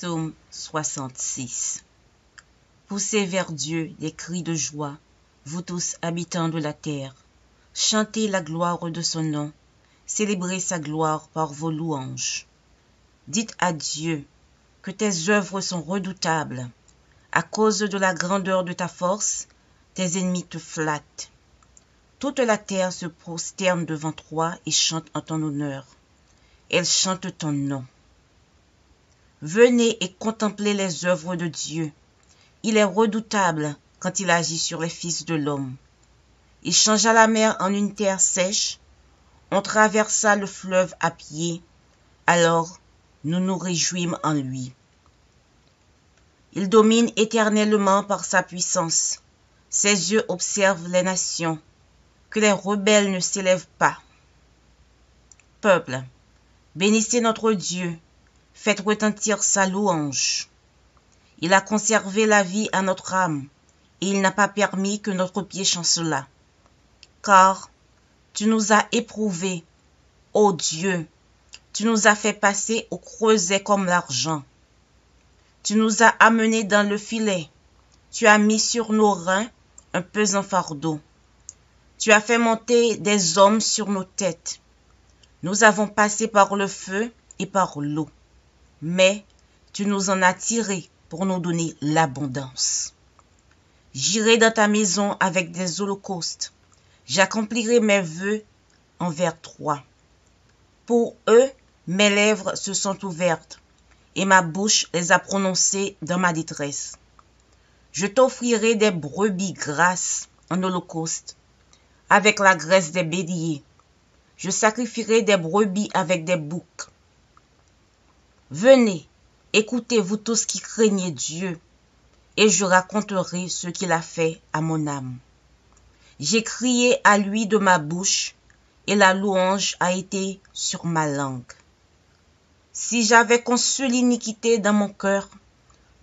Psaume 66. Poussez vers Dieu des cris de joie, vous tous habitants de la terre. Chantez la gloire de son nom, célébrez sa gloire par vos louanges. Dites à Dieu que tes œuvres sont redoutables. À cause de la grandeur de ta force, tes ennemis te flattent. Toute la terre se prosterne devant toi et chante en ton honneur. Elle chante ton nom. Venez et contemplez les œuvres de Dieu. Il est redoutable quand il agit sur les fils de l'homme. Il changea la mer en une terre sèche. On traversa le fleuve à pied. Alors nous nous réjouîmes en lui. Il domine éternellement par sa puissance. Ses yeux observent les nations. Que les rebelles ne s'élèvent pas. Peuple, bénissez notre Dieu. Faites retentir sa louange. Il a conservé la vie à notre âme, et il n'a pas permis que notre pied chancelât. Car tu nous as éprouvés, ô Dieu, tu nous as fait passer au creuset comme l'argent. Tu nous as amenés dans le filet, tu as mis sur nos reins un pesant fardeau. Tu as fait monter des hommes sur nos têtes. Nous avons passé par le feu et par l'eau. Mais tu nous en as tirés pour nous donner l'abondance. J'irai dans ta maison avec des holocaustes. J'accomplirai mes vœux envers toi. Pour eux, mes lèvres se sont ouvertes et ma bouche les a prononcées dans ma détresse. Je t'offrirai des brebis grasses en holocauste avec la graisse des béliers. Je sacrifierai des brebis avec des boucs. Venez, écoutez vous tous qui craignez Dieu, et je raconterai ce qu'il a fait à mon âme. J'ai crié à lui de ma bouche, et la louange a été sur ma langue. Si j'avais conçu l'iniquité dans mon cœur,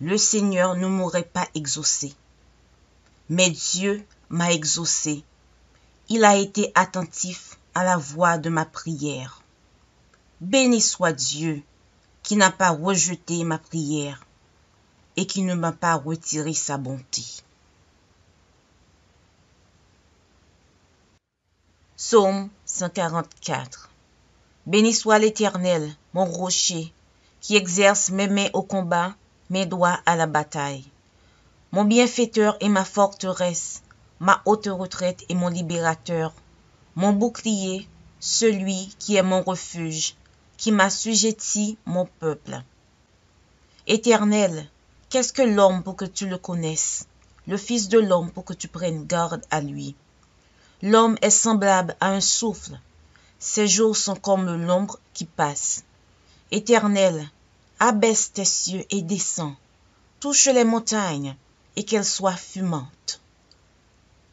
le Seigneur ne m'aurait pas exaucé. Mais Dieu m'a exaucé. Il a été attentif à la voix de ma prière. Béni soit Dieu, qui n'a pas rejeté ma prière et qui ne m'a pas retiré sa bonté. Psaume 144. Béni soit l'Éternel, mon rocher, qui exerce mes mains au combat, mes doigts à la bataille. Mon bienfaiteur et ma forteresse, ma haute retraite et mon libérateur, mon bouclier, celui qui est mon refuge, qui m'assujettit mon peuple. Éternel, qu'est-ce que l'homme pour que tu le connaisses, le Fils de l'homme pour que tu prennes garde à lui? L'homme est semblable à un souffle, ses jours sont comme l'ombre qui passe. Éternel, abaisse tes cieux et descends, touche les montagnes et qu'elles soient fumantes.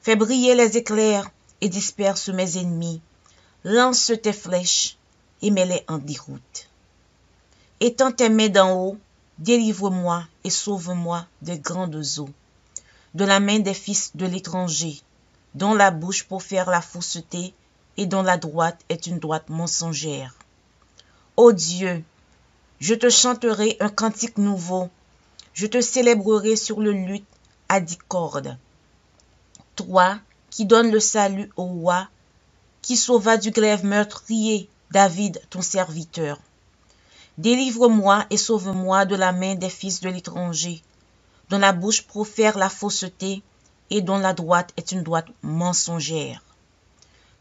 Fais briller les éclairs et disperse mes ennemis, lance tes flèches et mets-les en déroute. Étends tes mains d'en haut, délivre-moi et sauve-moi des grandes eaux, de la main des fils de l'étranger, dont la bouche profère la fausseté et dont la droite est une droite mensongère. Ô Dieu, je te chanterai un cantique nouveau, je te célébrerai sur le luth à 10 cordes. Toi qui donnes le salut au roi, qui sauva du glaive meurtrier David ton serviteur. Délivre-moi et sauve-moi de la main des fils de l'étranger, dont la bouche profère la fausseté et dont la droite est une droite mensongère.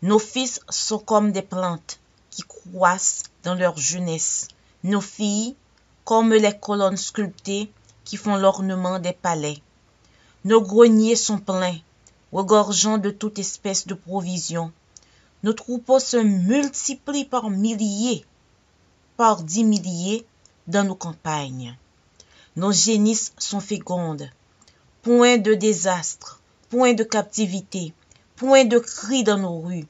Nos fils sont comme des plantes qui croissent dans leur jeunesse, nos filles comme les colonnes sculptées qui font l'ornement des palais. Nos greniers sont pleins, regorgeant de toute espèce de provisions. Nos troupeaux se multiplient par milliers, par 10 milliers dans nos campagnes. Nos génisses sont fécondes. Point de désastre, point de captivité, point de cris dans nos rues.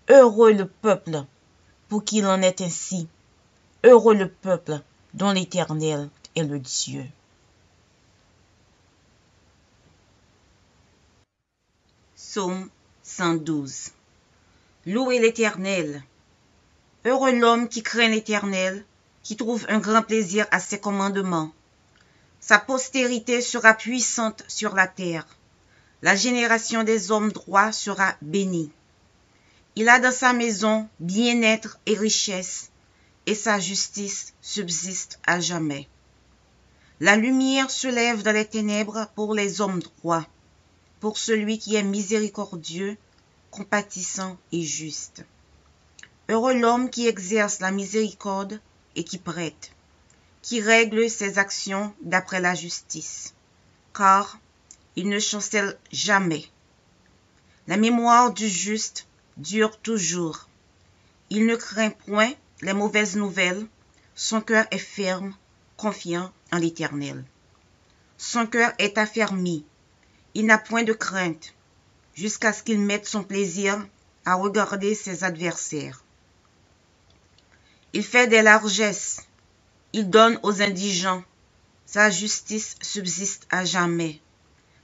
Heureux le peuple pour qu'il en est ainsi. Heureux le peuple dont l'Éternel est le Dieu. Psaume 112. Louez l'Éternel. Heureux l'homme qui craint l'Éternel, qui trouve un grand plaisir à ses commandements. Sa postérité sera puissante sur la terre. La génération des hommes droits sera bénie. Il a dans sa maison bien-être et richesse, et sa justice subsiste à jamais. La lumière se lève dans les ténèbres pour les hommes droits, pour celui qui est miséricordieux, compatissant et juste. Heureux l'homme qui exerce la miséricorde et qui prête, qui règle ses actions d'après la justice, car il ne chancelle jamais. La mémoire du juste dure toujours. Il ne craint point les mauvaises nouvelles, son cœur est ferme, confiant en l'Éternel. Son cœur est affermi, il n'a point de crainte, jusqu'à ce qu'il mette son plaisir à regarder ses adversaires. Il fait des largesses, il donne aux indigents, sa justice subsiste à jamais,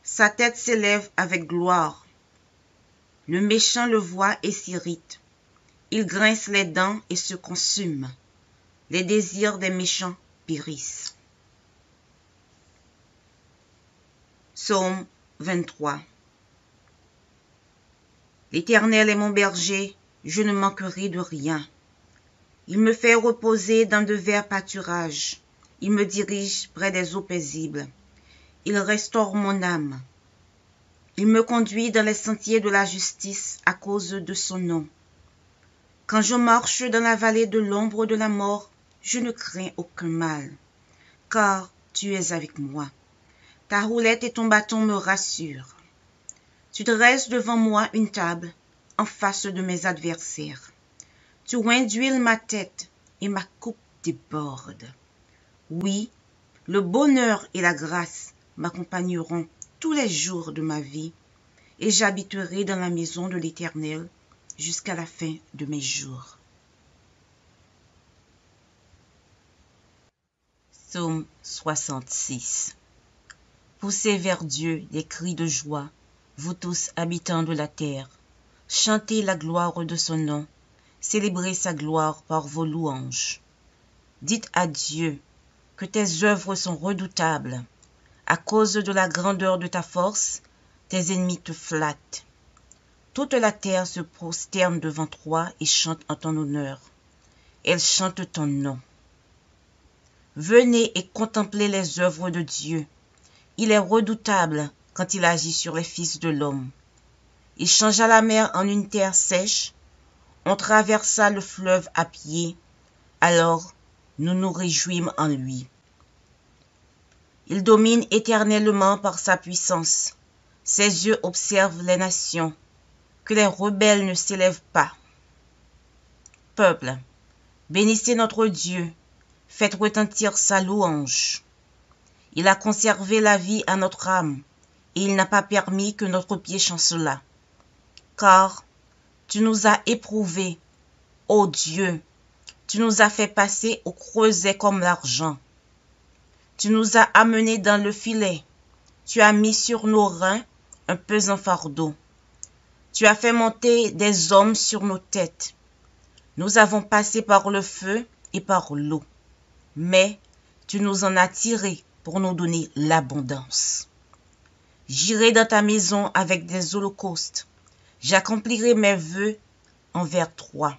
sa tête s'élève avec gloire. Le méchant le voit et s'irrite, il grince les dents et se consume, les désirs des méchants périssent. Psaume 23. L'Éternel est mon berger, je ne manquerai de rien. Il me fait reposer dans de verts pâturages. Il me dirige près des eaux paisibles. Il restaure mon âme. Il me conduit dans les sentiers de la justice à cause de son nom. Quand je marche dans la vallée de l'ombre de la mort, je ne crains aucun mal, car tu es avec moi. Ta roulette et ton bâton me rassurent. Tu dresses devant moi une table en face de mes adversaires. Tu oins d'huile ma tête et ma coupe déborde. Oui, le bonheur et la grâce m'accompagneront tous les jours de ma vie, et j'habiterai dans la maison de l'Éternel jusqu'à la fin de mes jours. Psaume 66. Poussez vers Dieu des cris de joie, vous tous habitants de la terre. Chantez la gloire de son nom, célébrez sa gloire par vos louanges. Dites à Dieu que tes œuvres sont redoutables. À cause de la grandeur de ta force, tes ennemis te flattent. Toute la terre se prosterne devant toi et chante en ton honneur. Elle chante ton nom. Venez et contemplez les œuvres de Dieu. Il est redoutable quand il agit sur les fils de l'homme. Il changea la mer en une terre sèche. On traversa le fleuve à pied. Alors nous nous réjouîmes en lui. Il domine éternellement par sa puissance. Ses yeux observent les nations. Que les rebelles ne s'élèvent pas. Peuple, bénissez notre Dieu. Faites retentir sa louange. Il a conservé la vie à notre âme, et il n'a pas permis que notre pied chancelât. Car tu nous as éprouvés, ô Dieu, tu nous as fait passer au creuset comme l'argent. Tu nous as amenés dans le filet, tu as mis sur nos reins un pesant fardeau. Tu as fait monter des hommes sur nos têtes. Nous avons passé par le feu et par l'eau, mais tu nous en as tirés pour nous donner l'abondance. J'irai dans ta maison avec des holocaustes. J'accomplirai mes vœux envers toi.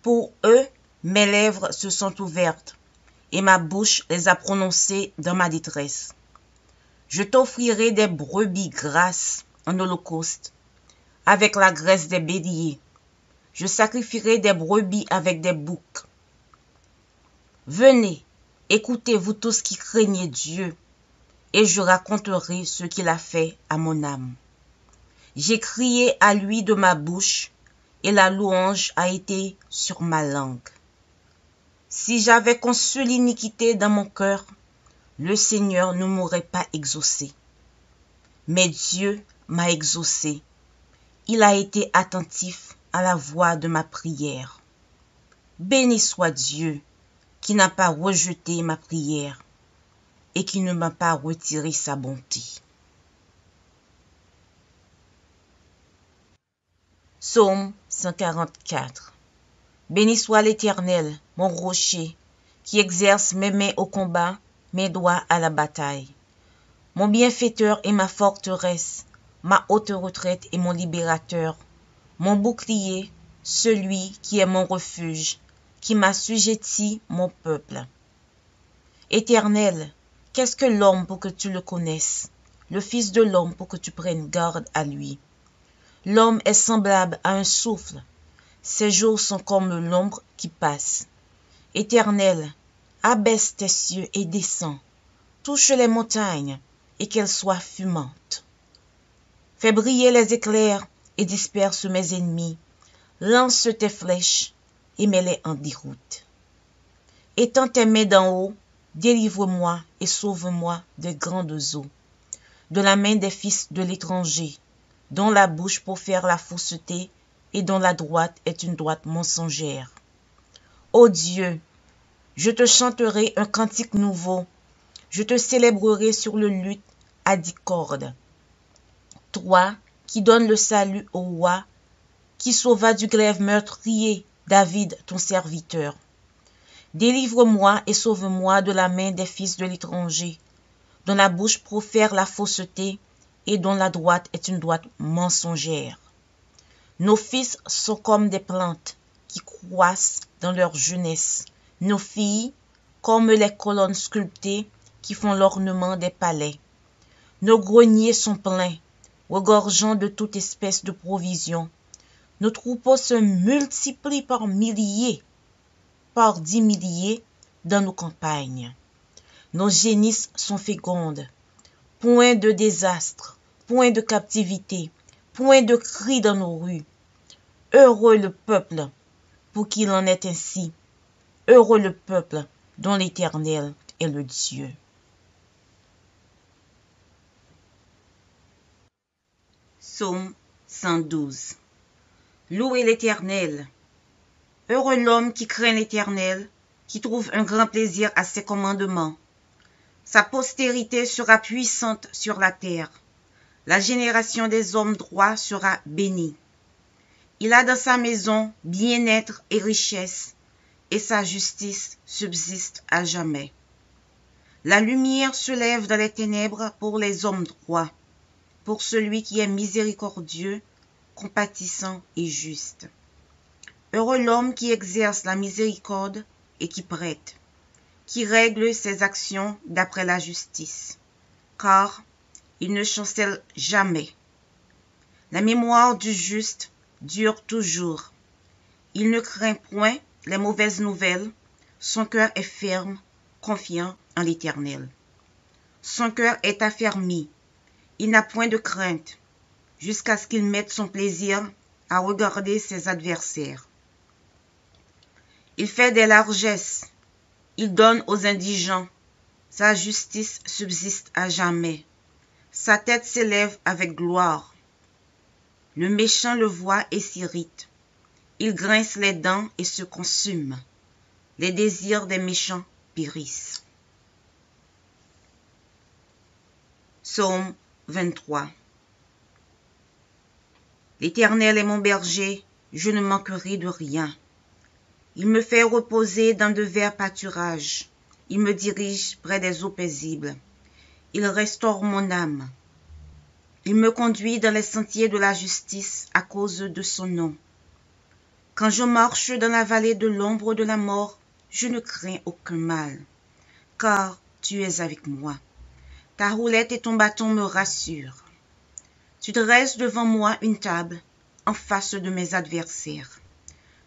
Pour eux, mes lèvres se sont ouvertes et ma bouche les a prononcées dans ma détresse. Je t'offrirai des brebis grasses en holocauste, avec la graisse des béliers. Je sacrifierai des brebis avec des boucs. Venez, écoutez vous tous qui craignez Dieu, et je raconterai ce qu'il a fait à mon âme. J'ai crié à lui de ma bouche, et la louange a été sur ma langue. Si j'avais conçu l'iniquité dans mon cœur, le Seigneur ne m'aurait pas exaucé. Mais Dieu m'a exaucé. Il a été attentif à la voix de ma prière. Béni soit Dieu, qui n'a pas rejeté ma prière et qui ne m'a pas retiré sa bonté. Psaume 144. Béni soit l'Éternel, mon rocher, qui exerce mes mains au combat, mes doigts à la bataille. Mon bienfaiteur est ma forteresse, ma haute retraite et mon libérateur, mon bouclier, celui qui est mon refuge, qui m'assujettit mon peuple. Éternel, qu'est-ce que l'homme pour que tu le connaisses, le Fils de l'homme pour que tu prennes garde à lui? L'homme est semblable à un souffle, ses jours sont comme l'ombre qui passe. Éternel, abaisse tes cieux et descends, touche les montagnes et qu'elles soient fumantes. Fais briller les éclairs et disperse mes ennemis, lance tes flèches et mets-les en déroute. Étends tes mains d'en haut, délivre-moi et sauve-moi de grandes eaux, de la main des fils de l'étranger, dont la bouche profère la fausseté et dont la droite est une droite mensongère. Ô Dieu, je te chanterai un cantique nouveau, je te célébrerai sur le luth à 10 cordes. Toi qui donnes le salut au roi, qui sauva du glaive meurtrier David ton serviteur. Délivre-moi et sauve-moi de la main des fils de l'étranger, dont la bouche profère la fausseté et dont la droite est une droite mensongère. Nos fils sont comme des plantes qui croissent dans leur jeunesse, nos filles comme les colonnes sculptées qui font l'ornement des palais. Nos greniers sont pleins, regorgeant de toute espèce de provisions. Nos troupeaux se multiplient par milliers, par 10 milliers dans nos campagnes. Nos génisses sont fécondes. Point de désastre, point de captivité, point de cris dans nos rues. Heureux le peuple pour qu'il en est ainsi. Heureux le peuple dont l'Éternel est le Dieu. Psaume 112. Louez l'Éternel. Heureux l'homme qui craint l'Éternel, qui trouve un grand plaisir à ses commandements. Sa postérité sera puissante sur la terre. La génération des hommes droits sera bénie. Il a dans sa maison bien-être et richesse, et sa justice subsiste à jamais. La lumière se lève dans les ténèbres pour les hommes droits, pour celui qui est miséricordieux, compatissant et juste. Heureux l'homme qui exerce la miséricorde et qui prête, qui règle ses actions d'après la justice, car il ne chancelle jamais. La mémoire du juste dure toujours. Il ne craint point les mauvaises nouvelles, son cœur est ferme, confiant en l'Éternel. Son cœur est affermi, il n'a point de crainte, jusqu'à ce qu'il mette son plaisir à regarder ses adversaires. Il fait des largesses, il donne aux indigents, sa justice subsiste à jamais, sa tête s'élève avec gloire. Le méchant le voit et s'irrite, il grince les dents et se consume, les désirs des méchants périssent. Psaume 23. L'Éternel est mon berger, je ne manquerai de rien. Il me fait reposer dans de verts pâturages. Il me dirige près des eaux paisibles. Il restaure mon âme. Il me conduit dans les sentiers de la justice à cause de son nom. Quand je marche dans la vallée de l'ombre de la mort, je ne crains aucun mal, car tu es avec moi. Ta roulette et ton bâton me rassurent. Tu dresses devant moi une table en face de mes adversaires.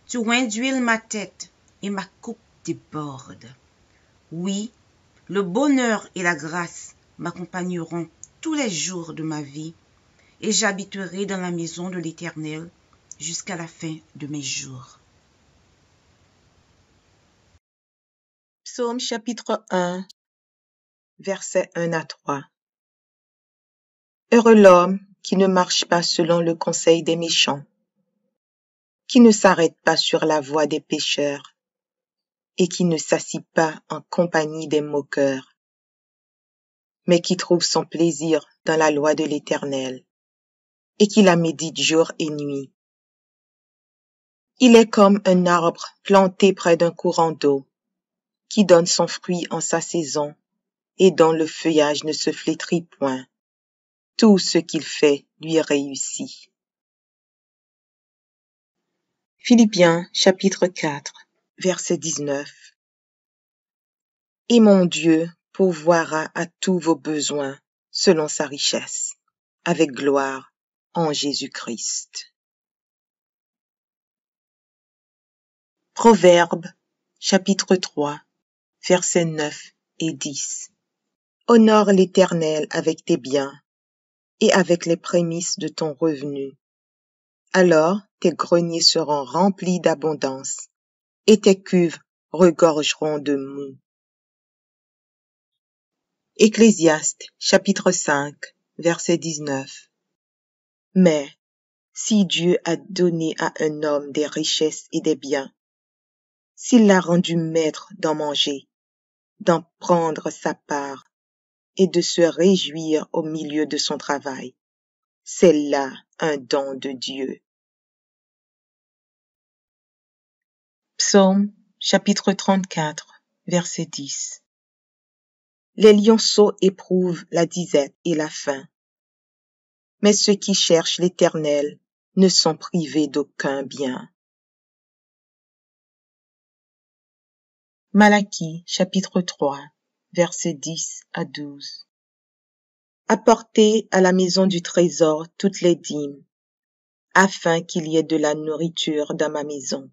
Tu oins d'huile ma tête et ma coupe déborde. Oui, le bonheur et la grâce m'accompagneront tous les jours de ma vie, et j'habiterai dans la maison de l'Éternel jusqu'à la fin de mes jours. Psaume chapitre 1, versets 1 à 3. Heureux l'homme qui ne marche pas selon le conseil des méchants, qui ne s'arrête pas sur la voie des pécheurs, et qui ne s'assit pas en compagnie des moqueurs, mais qui trouve son plaisir dans la loi de l'Éternel, et qui la médite jour et nuit. Il est comme un arbre planté près d'un courant d'eau, qui donne son fruit en sa saison, et dont le feuillage ne se flétrit point. Tout ce qu'il fait lui réussit. Philippiens chapitre 4, verset 19. Et mon Dieu pourvoira à tous vos besoins selon sa richesse, avec gloire en Jésus-Christ. Proverbes chapitre 3, versets 9 et 10. Honore l'Éternel avec tes biens et avec les prémices de ton revenu. Alors tes greniers seront remplis d'abondance et tes cuves regorgeront de moût. Ecclésiaste chapitre 5, verset 19. Mais si Dieu a donné à un homme des richesses et des biens, s'il l'a rendu maître d'en manger, d'en prendre sa part et de se réjouir au milieu de son travail, c'est là un don de Dieu. Psaume chapitre 34, verset 10. Les lionceaux éprouvent la disette et la faim, mais ceux qui cherchent l'Éternel ne sont privés d'aucun bien. Malachie chapitre 3, versets 10 à 12. Apportez à la maison du trésor toutes les dîmes, afin qu'il y ait de la nourriture dans ma maison.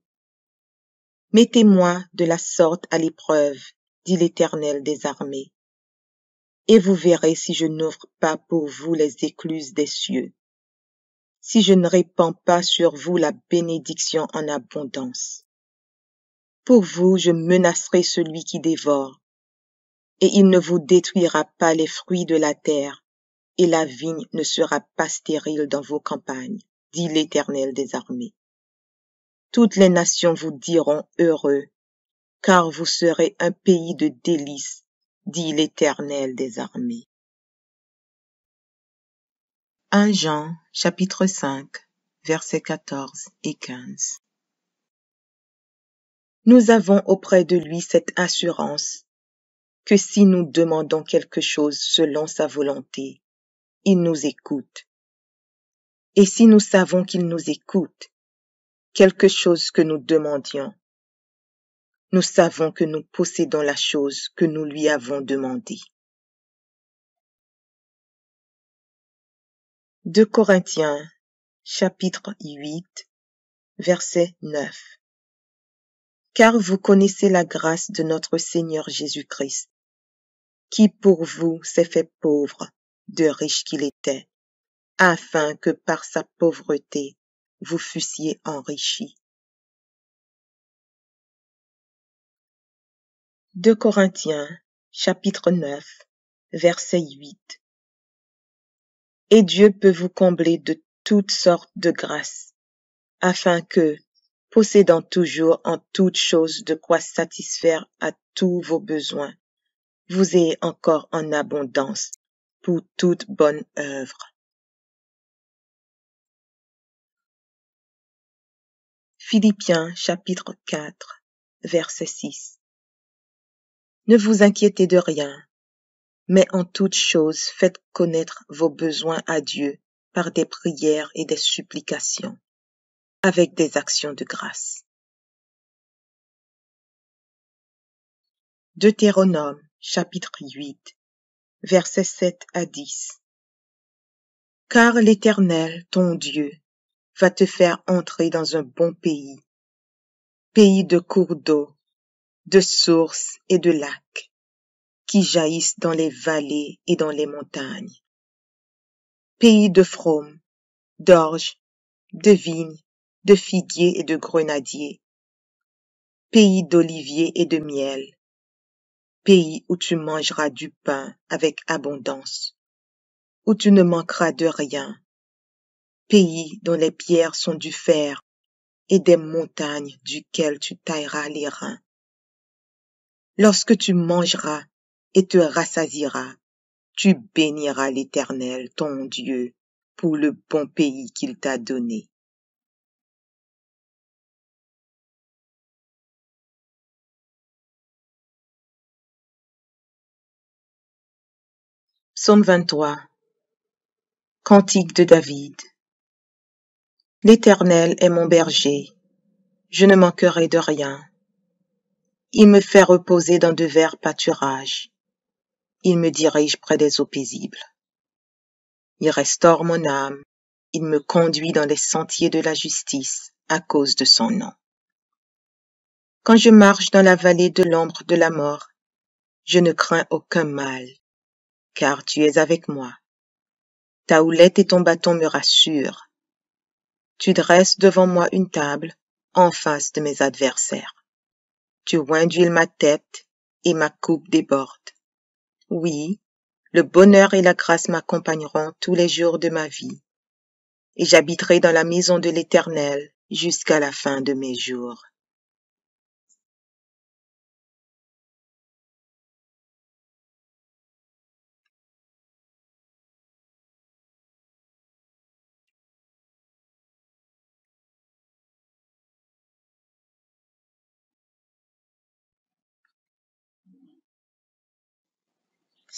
Mettez-moi de la sorte à l'épreuve, dit l'Éternel des armées, et vous verrez si je n'ouvre pas pour vous les écluses des cieux, si je ne répands pas sur vous la bénédiction en abondance. Pour vous, je menacerai celui qui dévore, et il ne vous détruira pas les fruits de la terre, et la vigne ne sera pas stérile dans vos campagnes, dit l'Éternel des armées. Toutes les nations vous diront heureux, car vous serez un pays de délices, dit l'Éternel des armées. 1 Jean, chapitre 5, versets 14 et 15. Nous avons auprès de lui cette assurance que si nous demandons quelque chose selon sa volonté, il nous écoute. Et si nous savons qu'il nous écoute, quelque chose que nous demandions, nous savons que nous possédons la chose que nous lui avons demandée. 2 Corinthiens, chapitre 8, verset 9. Car vous connaissez la grâce de notre Seigneur Jésus-Christ, qui pour vous s'est fait pauvre, de riche qu'il était, afin que par sa pauvreté vous fussiez enrichis. 2 Corinthiens, chapitre 9, verset 8. Et Dieu peut vous combler de toutes sortes de grâces, afin que, possédant toujours en toutes choses de quoi satisfaire à tous vos besoins, vous ayez encore en abondance pour toute bonne œuvre. Philippiens chapitre 4, verset 6. Ne vous inquiétez de rien, mais en toutes choses faites connaître vos besoins à Dieu par des prières et des supplications, avec des actions de grâce. Deutéronome chapitre 8, versets 7 à 10. Car l'Éternel, ton Dieu, va te faire entrer dans un bon pays, pays de cours d'eau, de sources et de lacs, qui jaillissent dans les vallées et dans les montagnes, pays de fraumes, d'orges, de vignes, de figuiers et de grenadiers, pays d'oliviers et de miel, pays où tu mangeras du pain avec abondance, où tu ne manqueras de rien, pays dont les pierres sont du fer et des montagnes duquel tu tailleras les reins. Lorsque tu mangeras et te rassasieras, tu béniras l'Éternel, ton Dieu, pour le bon pays qu'il t'a donné. Psaume 23. Cantique de David. L'Éternel est mon berger, je ne manquerai de rien. Il me fait reposer dans de verts pâturages. Il me dirige près des eaux paisibles. Il restaure mon âme. Il me conduit dans les sentiers de la justice à cause de son nom. Quand je marche dans la vallée de l'ombre de la mort, je ne crains aucun mal, car tu es avec moi. Ta houlette et ton bâton me rassurent. Tu dresses devant moi une table en face de mes adversaires. Tu oins d'huile ma tête et ma coupe déborde. Oui, le bonheur et la grâce m'accompagneront tous les jours de ma vie, et j'habiterai dans la maison de l'Éternel jusqu'à la fin de mes jours.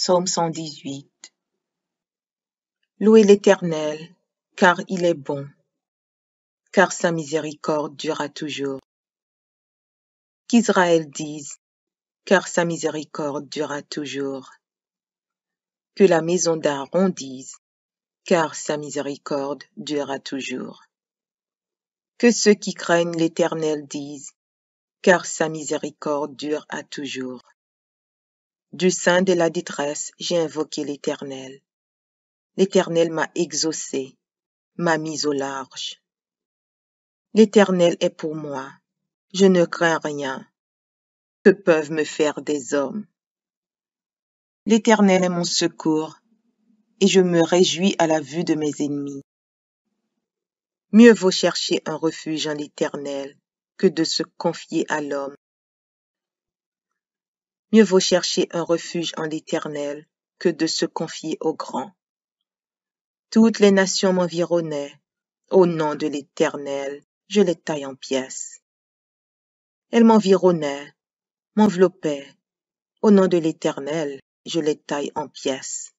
Psaume 118. Louez l'Éternel, car il est bon, car sa miséricorde durera toujours. Qu'Israël dise, car sa miséricorde durera toujours. Que la maison d'Aaron dise, car sa miséricorde durera toujours. Que ceux qui craignent l'Éternel disent, car sa miséricorde dure à toujours. Du sein de la détresse, j'ai invoqué l'Éternel. L'Éternel m'a exaucé, m'a mis au large. L'Éternel est pour moi, je ne crains rien. Que peuvent me faire des hommes? L'Éternel est mon secours, et je me réjouis à la vue de mes ennemis. Mieux vaut chercher un refuge en l'Éternel que de se confier à l'homme. Mieux vaut chercher un refuge en l'Éternel que de se confier au grand. Toutes les nations m'environnaient. Au nom de l'Éternel, je les taille en pièces. Elles m'environnaient, m'enveloppaient. Au nom de l'Éternel, je les taille en pièces.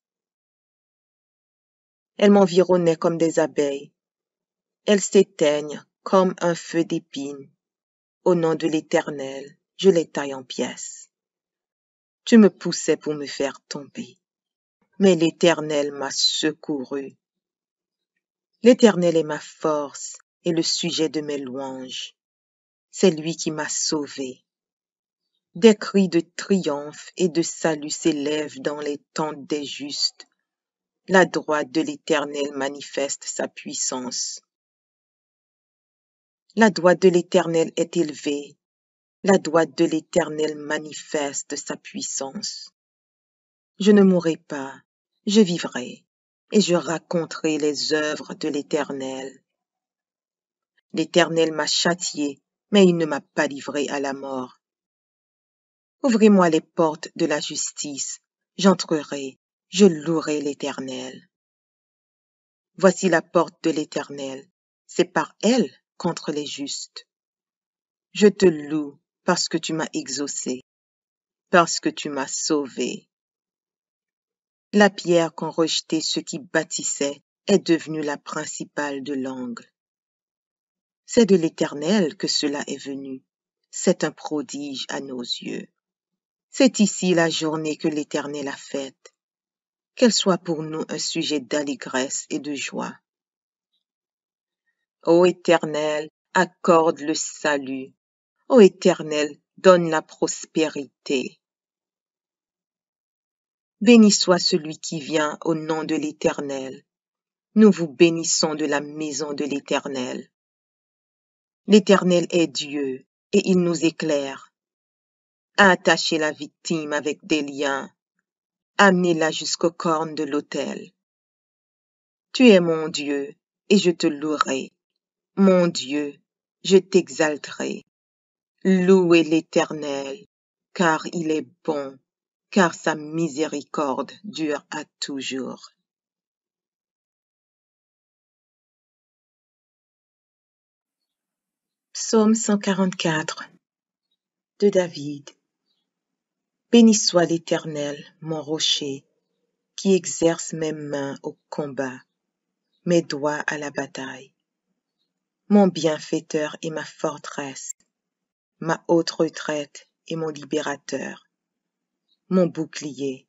Elles m'environnaient comme des abeilles. Elles s'éteignent comme un feu d'épines. Au nom de l'Éternel, je les taille en pièces. Tu me poussais pour me faire tomber, mais l'Éternel m'a secouru. L'Éternel est ma force et le sujet de mes louanges. C'est lui qui m'a sauvé. Des cris de triomphe et de salut s'élèvent dans les tentes des justes. La droite de l'Éternel manifeste sa puissance. La droite de l'Éternel est élevée. La droite de l'Éternel manifeste sa puissance. Je ne mourrai pas, je vivrai, et je raconterai les œuvres de l'Éternel. L'Éternel m'a châtié, mais il ne m'a pas livré à la mort. Ouvrez-moi les portes de la justice, j'entrerai, je louerai l'Éternel. Voici la porte de l'Éternel, c'est par elle contre les justes. Je te loue parce que tu m'as exaucé, parce que tu m'as sauvé. La pierre qu'ont rejetée ceux qui bâtissaient est devenue la principale de l'angle. C'est de l'Éternel que cela est venu, c'est un prodige à nos yeux. C'est ici la journée que l'Éternel a faite. Qu'elle soit pour nous un sujet d'allégresse et de joie. Ô Éternel, accorde le salut. Ô Éternel, donne la prospérité. Béni soit celui qui vient au nom de l'Éternel. Nous vous bénissons de la maison de l'Éternel. L'Éternel est Dieu, et il nous éclaire. Attachez la victime avec des liens. Amenez-la jusqu'aux cornes de l'autel. Tu es mon Dieu, et je te louerai. Mon Dieu, je t'exalterai. Louez l'Éternel, car il est bon, car sa miséricorde dure à toujours. Psaume 144 de David. Béni soit l'Éternel, mon rocher, qui exerce mes mains au combat, mes doigts à la bataille. Mon bienfaiteur et ma forteresse, ma haute retraite et mon libérateur, mon bouclier,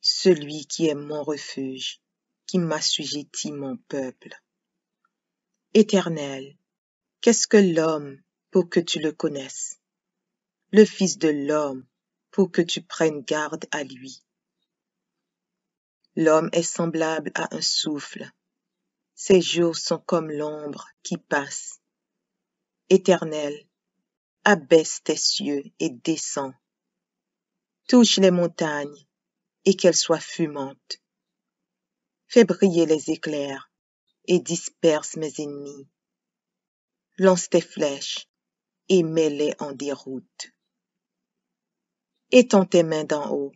celui qui est mon refuge, qui m'assujettit mon peuple. Éternel, qu'est-ce que l'homme pour que tu le connaisses? Le Fils de l'homme pour que tu prennes garde à lui. L'homme est semblable à un souffle. Ses jours sont comme l'ombre qui passe. Éternel, abaisse tes cieux et descends. Touche les montagnes et qu'elles soient fumantes. Fais briller les éclairs et disperse mes ennemis. Lance tes flèches et mets-les en déroute. Étends tes mains d'en haut,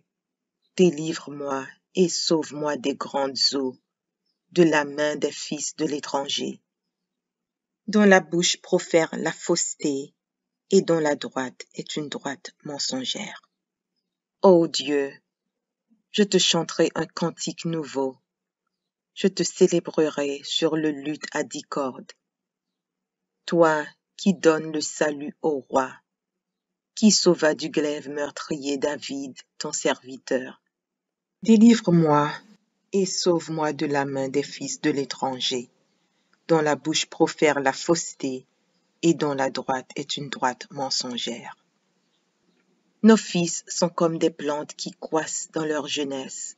délivre-moi et sauve-moi des grandes eaux, de la main des fils de l'étranger, dont la bouche profère la fausseté et dont la droite est une droite mensongère. Ô Dieu, je te chanterai un cantique nouveau, je te célébrerai sur le luth à 10 cordes. Toi qui donnes le salut au roi, qui sauva du glaive meurtrier David, ton serviteur. Délivre-moi et sauve-moi de la main des fils de l'étranger, dont la bouche profère la fausseté et dont la droite est une droite mensongère. Nos fils sont comme des plantes qui croissent dans leur jeunesse.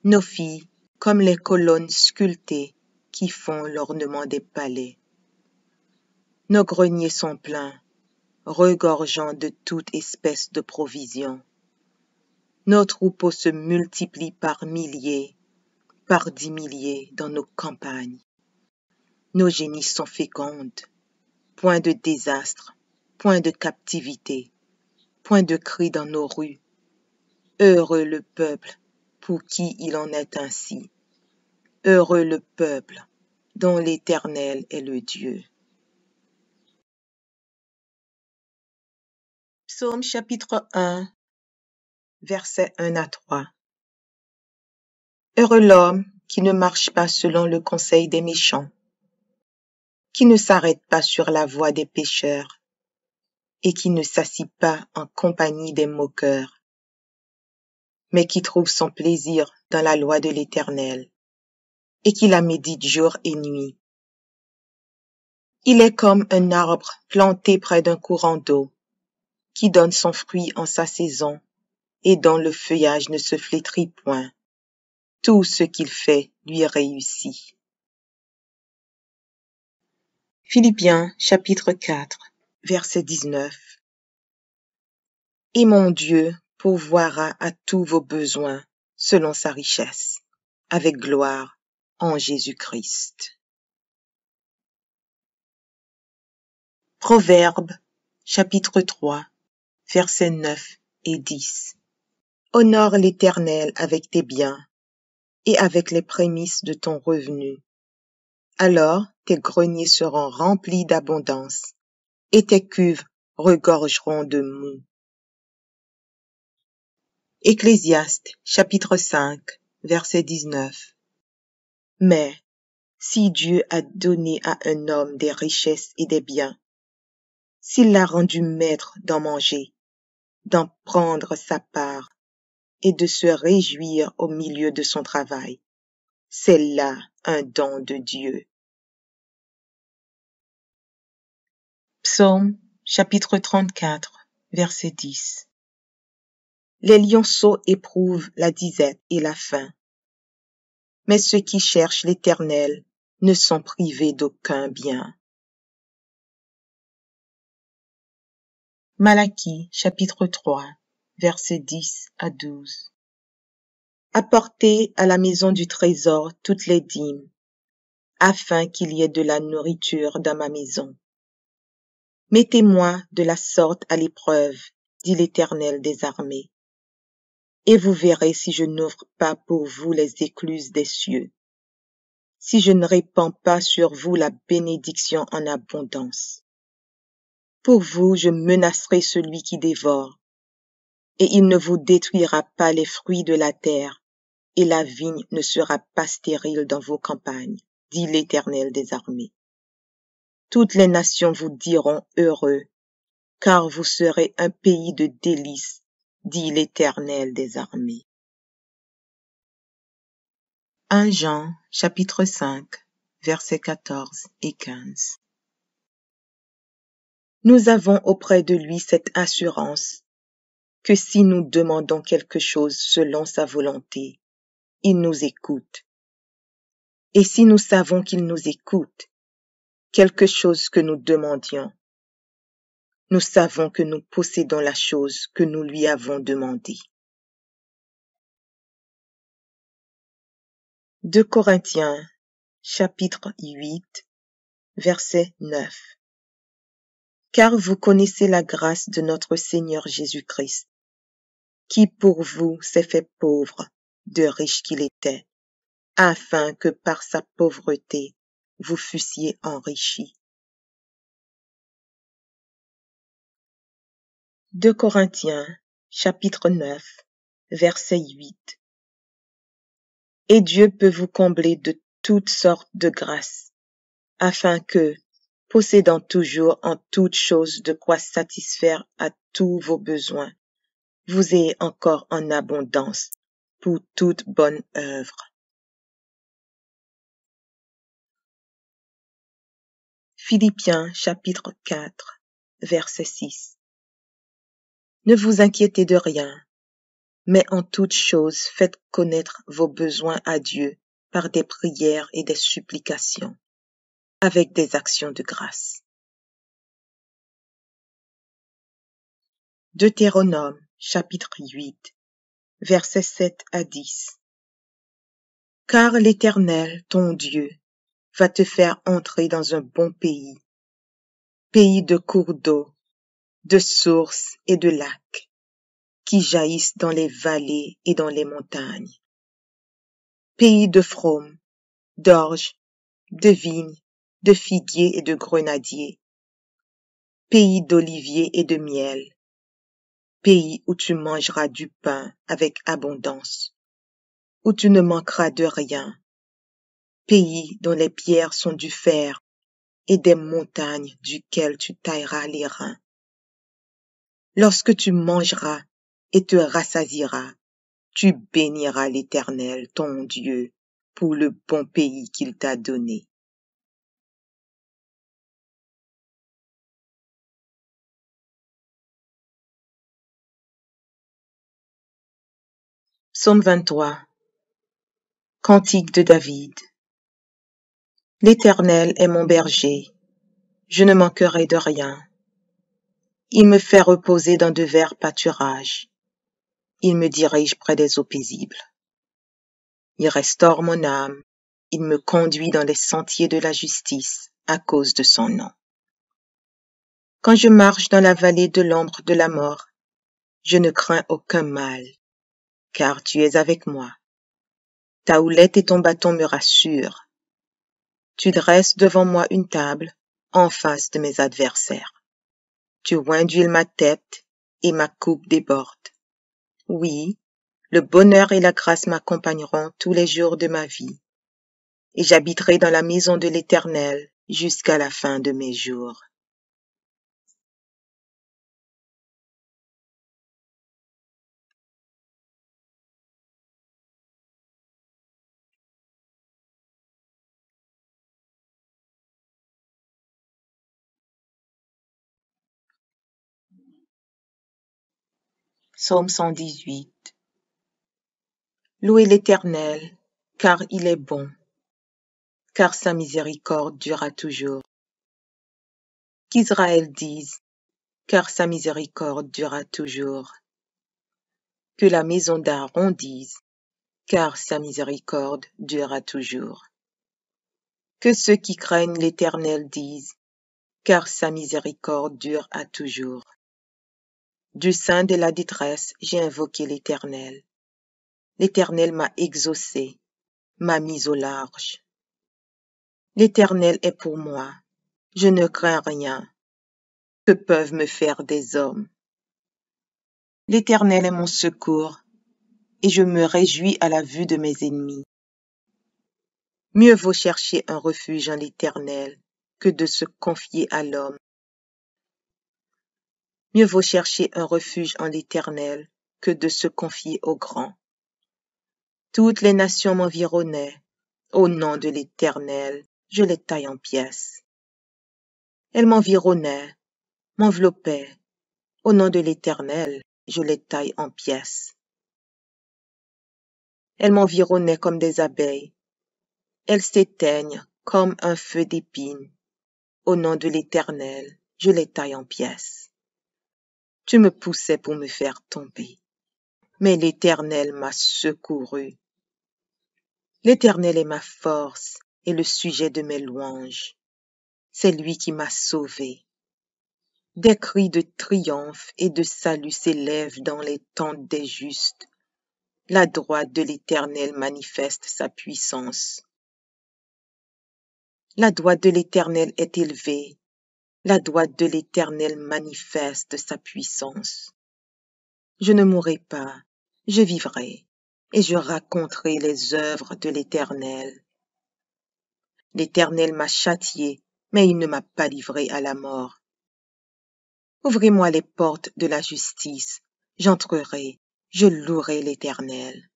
Nos filles comme les colonnes sculptées qui font l'ornement des palais. Nos greniers sont pleins, regorgeant de toute espèce de provisions. Nos troupeaux se multiplient par milliers, par 10 milliers dans nos campagnes. Nos génisses sont fécondes, point de désastre, point de captivité, point de cri dans nos rues. Heureux le peuple pour qui il en est ainsi. Heureux le peuple dont l'Éternel est le Dieu. Psaume chapitre 1, versets 1 à 3. Heureux l'homme qui ne marche pas selon le conseil des méchants, qui ne s'arrête pas sur la voie des pécheurs, et qui ne s'assit pas en compagnie des moqueurs, mais qui trouve son plaisir dans la loi de l'Éternel, et qui la médite jour et nuit. Il est comme un arbre planté près d'un courant d'eau, qui donne son fruit en sa saison, et dont le feuillage ne se flétrit point. Tout ce qu'il fait lui réussit. Philippiens chapitre 4, verset 19. Et mon Dieu pourvoira à tous vos besoins selon sa richesse, avec gloire en Jésus-Christ. Proverbes chapitre 3, versets 9 et 10. Honore l'Éternel avec tes biens et avec les prémices de ton revenu. Alors tes greniers seront remplis d'abondance et tes cuves regorgeront de moût. Ecclésiaste chapitre 5, verset 19. Mais si Dieu a donné à un homme des richesses et des biens, s'il l'a rendu maître d'en manger, d'en prendre sa part et de se réjouir au milieu de son travail, c'est là un don de Dieu. Psaume chapitre 34, verset 10. Les lionceaux éprouvent la disette et la faim, mais ceux qui cherchent l'Éternel ne sont privés d'aucun bien. Malachie chapitre 3, versets 10 à 12. Apportez à la maison du trésor toutes les dîmes, afin qu'il y ait de la nourriture dans ma maison. Mettez-moi de la sorte à l'épreuve, dit l'Éternel des armées, et vous verrez si je n'ouvre pas pour vous les écluses des cieux, si je ne répands pas sur vous la bénédiction en abondance. Pour vous, je menacerai celui qui dévore, et il ne vous détruira pas les fruits de la terre, et la vigne ne sera pas stérile dans vos campagnes, dit l'Éternel des armées. Toutes les nations vous diront heureux, car vous serez un pays de délices, dit l'Éternel des armées. 1 Jean, chapitre 5, versets 14 et 15. Nous avons auprès de lui cette assurance que si nous demandons quelque chose selon sa volonté, il nous écoute. Et si nous savons qu'il nous écoute, quelque chose que nous demandions, nous savons que nous possédons la chose que nous lui avons demandée. 2 Corinthiens, chapitre 8, verset 9. Car vous connaissez la grâce de notre Seigneur Jésus-Christ, qui pour vous s'est fait pauvre, de riche qu'il était, afin que par sa pauvreté vous fussiez enrichis. 2 Corinthiens, chapitre 9, verset 8. Et Dieu peut vous combler de toutes sortes de grâces, afin que, possédant toujours en toutes choses de quoi satisfaire à tous vos besoins, vous ayez encore en abondance pour toute bonne œuvre. Philippiens chapitre 4, verset 6. Ne vous inquiétez de rien, mais en toutes choses faites connaître vos besoins à Dieu par des prières et des supplications, avec des actions de grâce. Deutéronome chapitre 8, versets 7 à 10. Car l'Éternel, ton Dieu, va te faire entrer dans un bon pays, pays de cours d'eau, de sources et de lacs, qui jaillissent dans les vallées et dans les montagnes. Pays de fraumes, d'orges, de vignes, de figuiers et de grenadiers. Pays d'oliviers et de miel. Pays où tu mangeras du pain avec abondance, où tu ne manqueras de rien. Pays dont les pierres sont du fer et des montagnes duquel tu tailleras les reins. Lorsque tu mangeras et te rassasieras, tu béniras l'Éternel, ton Dieu, pour le bon pays qu'il t'a donné. Psaume 23. Cantique de David. L'Éternel est mon berger, je ne manquerai de rien. Il me fait reposer dans de verts pâturages. Il me dirige près des eaux paisibles. Il restaure mon âme. Il me conduit dans les sentiers de la justice à cause de son nom. Quand je marche dans la vallée de l'ombre de la mort, je ne crains aucun mal, car tu es avec moi. Ta houlette et ton bâton me rassurent. Tu dresses devant moi une table en face de mes adversaires. Tu oins d'huile ma tête et ma coupe déborde. Oui, le bonheur et la grâce m'accompagneront tous les jours de ma vie, et j'habiterai dans la maison de l'Éternel jusqu'à la fin de mes jours. Psaume 118. Louez l'Éternel, car il est bon, car sa miséricorde durera toujours. Qu'Israël dise, car sa miséricorde durera toujours. Que la maison d'Aaron dise, car sa miséricorde durera toujours. Que ceux qui craignent l'Éternel disent, car sa miséricorde dure à toujours. Du sein de la détresse, j'ai invoqué l'Éternel. L'Éternel m'a exaucé, m'a mis au large. L'Éternel est pour moi, je ne crains rien. Que peuvent me faire des hommes? L'Éternel est mon secours, et je me réjouis à la vue de mes ennemis. Mieux vaut chercher un refuge en l'Éternel que de se confier à l'homme. Mieux vaut chercher un refuge en l'Éternel que de se confier aux grands. Toutes les nations m'environnaient. Au nom de l'Éternel, je les taille en pièces. Elles m'environnaient, m'enveloppaient. Au nom de l'Éternel, je les taille en pièces. Elles m'environnaient comme des abeilles. Elles s'éteignent comme un feu d'épines. Au nom de l'Éternel, je les taille en pièces. Tu me poussais pour me faire tomber, mais l'Éternel m'a secouru. L'Éternel est ma force et le sujet de mes louanges. C'est lui qui m'a sauvé. Des cris de triomphe et de salut s'élèvent dans les tentes des justes. La droite de l'Éternel manifeste sa puissance. La droite de l'Éternel est élevée. La droite de l'Éternel manifeste sa puissance. Je ne mourrai pas, je vivrai, et je raconterai les œuvres de l'Éternel. L'Éternel m'a châtié, mais il ne m'a pas livré à la mort. Ouvrez-moi les portes de la justice, j'entrerai, je louerai l'Éternel.